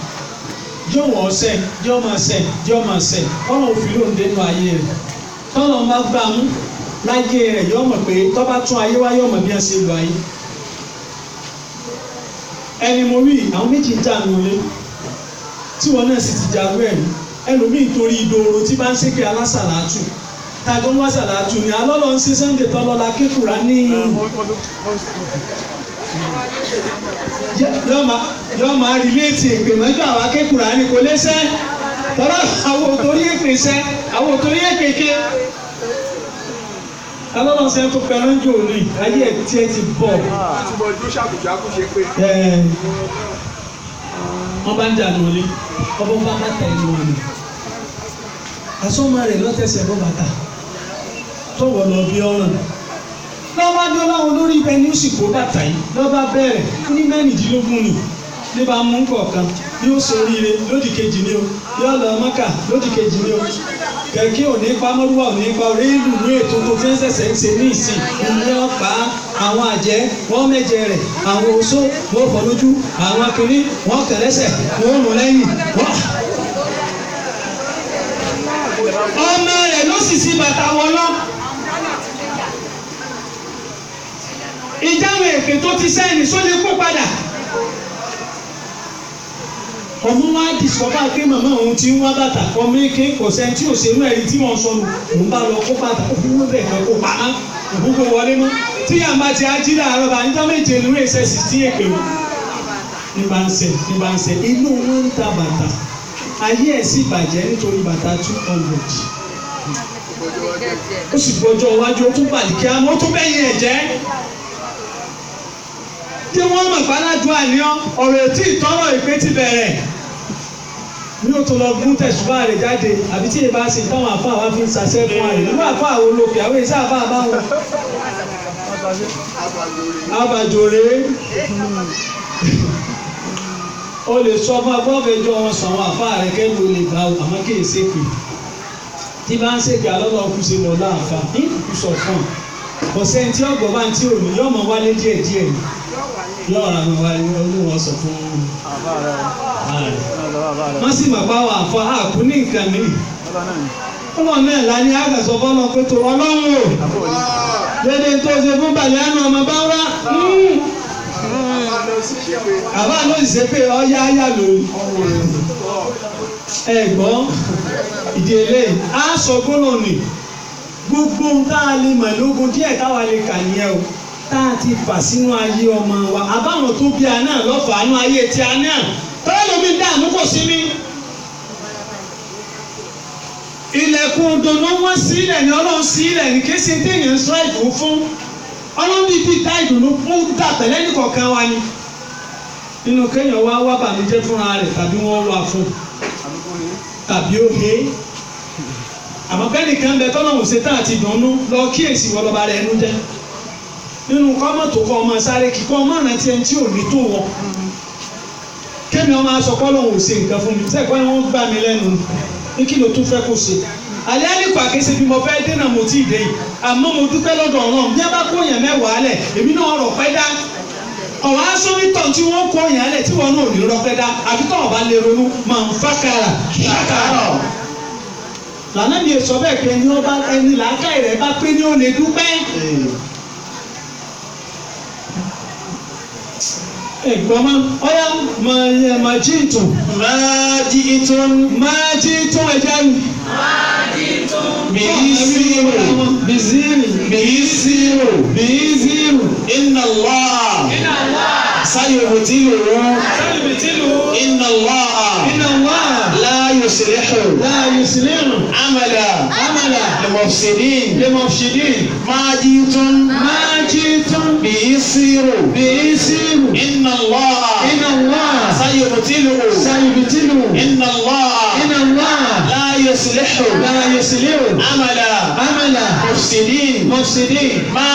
yóò wọ́n ṣe yóò máa ṣe ọ̀rọ̀ òfin ló ń dénú ayé rẹ̀ tọ́lọ̀ máa gbà mú láyé rẹ̀ yóò mọ̀ pé tó bá tún ayé wá yóò mọ̀ bí wọ́n ṣe lò ayé. ẹni mo rí àwọn méjì ń jà nulé tí wọn náà sì ti jagun ẹ̀ ẹlòmíì torí ìdòrò tí bá ń ṣépè alásàlátù tàbí wọn sàlátù ni alọ́lọ́ ń ṣe Sunday tọ́lọ́lá kékùrá ní yọ máa rìlẹ́ẹ̀tì èpè mọ́jú àwọn akékùrá ni kò lè ṣẹ́ tọ́lá àwọn òtórí èpè ṣẹ́ àwọn òtórí èpè ké alọ́lọ́ ṣe tó pẹ̀lú ń jò ní ayé ẹ̀ tí ẹ ti bọ̀. Láti mọ ojú ṣàkùṣàkù ṣe pé. Wọ́n bá ń jà lórí ọbọ̀ bá bàtà ìlú wọn ni asọ́mọ rẹ̀ lọ́tẹ̀sẹ̀ bọ́ bàtà tọ̀wọ̀ lọ bí ọ̀ràn lọ́wọ́ adé ọláwọn olórí ibẹ̀ ni ó sì kó bàtà yìí lọ́ba bẹ̀rẹ̀ ní mẹ́rìndínlógún ni níbà mú kọ̀ọ̀kan bí ó ṣe oríire lódì kejì ni o yóò lọ mọ́kà lódì kejì ni o kẹ̀kẹ́ òní pa mọ́rúwà òní pa orí ìlú ní ètò tó fi ń ṣẹ̀ṣẹ̀ ń ṣe ní ìsìn ìlú ọ̀pá àwọn àjẹ́ wọ́n mẹ́jẹ rẹ̀ àwọn oṣó wọ́n fọ́ lójú àwọn akínní wọ́n kẹ̀lẹ́sẹ̀ wọ́n rùn lẹ́yìn ọmọ rẹ̀ ló sì sí bàtà wọn lọ. ìjáwé èpè tó ti sẹ́yìn sólè kó padà. ọmọ wa dìsọ́bà pé màmá òun ti ń wá bàtà ọmọ eke kò sẹ́ni tí ò ṣerú ẹ̀rí tí wọ́n sọnù òun bá lọ kó bàtà òfin bẹ̀ kan kó pamọ́ òfin kó wọlé mọ́ tí yàrá ti ají láàárọ̀ bá níjọ́ méje lórí ẹsẹ̀ sì tí èpè o ní bá ń ṣe inú wọn ń ta bàtà ayé ẹ̀ sì bàjẹ́ nítorí bàtà 200 ó sì gbọ́jọ́ iwájú ó tún bàlì kí á mọ́ tó bẹ́yìn ẹ̀ jẹ́ tí wọ́n mọ̀ páládùn àníyàn ọ̀rọ̀ ètí ìtọ́rọ̀ ìpè ti bẹ̀rẹ̀ ní o tó lọ gún tẹ̀sùbá rẹ̀ jáde àbí tí ìbá ṣe táwọn àfa àwa fi ń ṣàṣẹ fún àrè nínú àfa àwọn olókè àwọn èsì àfa àbáwọn abàjòrè o lè sọ fún agbọ́fẹ́jọ́ wọn sàn wọn àfa rẹ̀ kẹ́lu lè gbà àmọ́ kí èsè pè tí bá ń ṣègbè alọ́lọ́ kù sí lọ láàfa ní kù sọ fún ọ ọ̀sẹ̀ tí ọgbọ̀n bá ń tí ò ní yọ̀ mọ́ wálé díẹ̀díẹ̀ yọ̀ ra mọ́ wálé olúwọ̀ sọ fún wọ́n sì mọ̀ pa wà fún àkú ní nǹkan mi ọlọ́run náà la ní àgàsọ fọ́lọ́ pé tó ọlọ́run o dédé tó ṣe fún balẹ̀ àná ọmọ bá wá àbá ló sì ṣe pé ọyá ayá lórí ẹ̀gbọ́n ìdí eléyìí á sọ gbọ́dọ̀ nì gbogbo tá a lè mọ̀ lógún díẹ̀ táwa lè kà nìyẹn o tá a ti fà sínú ayé ọmọ wa àbáwọn tó bí a náà lọ́fàá nú ayé tí a náà tọ́lá lómi dààmú kò sí mi. ilẹ̀kùn dùnú wọ́n sílẹ̀ ní ọlọ́run sílẹ̀ ní kéṣe téèyàn ṣáìdù fún ọlọ́run bíbí dá ìdùnnú fún dàpẹ̀lẹ́ nìkọ̀ọ̀kan wa ni. nínú kéèyàn wá bàmíjẹ́ fúnra rẹ̀ tàbí wọ́n wà fún tàbí ó he àmọ́ kẹ́nìkan bẹ tọ́lọ́run ṣe tá àti dùnnú lọ kíyèsí wọ́n lọ́ba rẹ̀ ẹnu jẹ́ nínú kọ́mọ̀tò kọ́ ọmọ sáré kíkọ́ ọmọ àrántí ẹni tí ò ní tó wọ kémi ọmọ aṣọ kọ́lọ́hún ò ṣe nǹkan fún mi sẹ́ẹ̀kọ́ ni wọ́n gbà mí lẹ́nu ní kí ló tún fẹ́ kó ṣe àlẹ́ àlìkò àkéṣe bí mo fẹ́ dènà mo tí ì dé yìí àmọ́ mo dúpẹ́ lọ́dọ̀ ọ̀ràn bí a bá kó yẹn mẹ́wàá lẹ̀ èmi náà rọ̀ pẹ́ dá ọ̀wá sọ́nítọ̀ tí wọ́n kó yẹn lẹ̀ tí wọ́n náà ò ní rọ̀ pẹ́ dá àbí tó ọ̀bá lè ronú máa ń fákàrà ṣàkàrà lànà mi sọ bẹ́ẹ̀ pé ẹni làákàyè rẹ̀ bá pé ní ó lè dúpẹ́. Gbọ́mọ ọ̀yá máa jí ìtùn. Máa jí ìtùn. Máa jí ìtùn ẹ̀jẹ̀ mi. Máa jí ìtùn. Bìí zírò. Bìí zírò. Bìí zírò. Bìí zírò. Inna Allah. Inna Allah. Sayubtiluhu. Sayubtiluhu. Inna Allah. Inna Allah. La yuslihu. La yuslihu. Amala. Amala. Limufsidin. Limufsidin. Máa jí ìtùn. Máa jí ìtùn. Bìí zírò. Bìí zírò. Inna الله إن الله سيبتله إن الله لا يصلح عمل مفسدين ما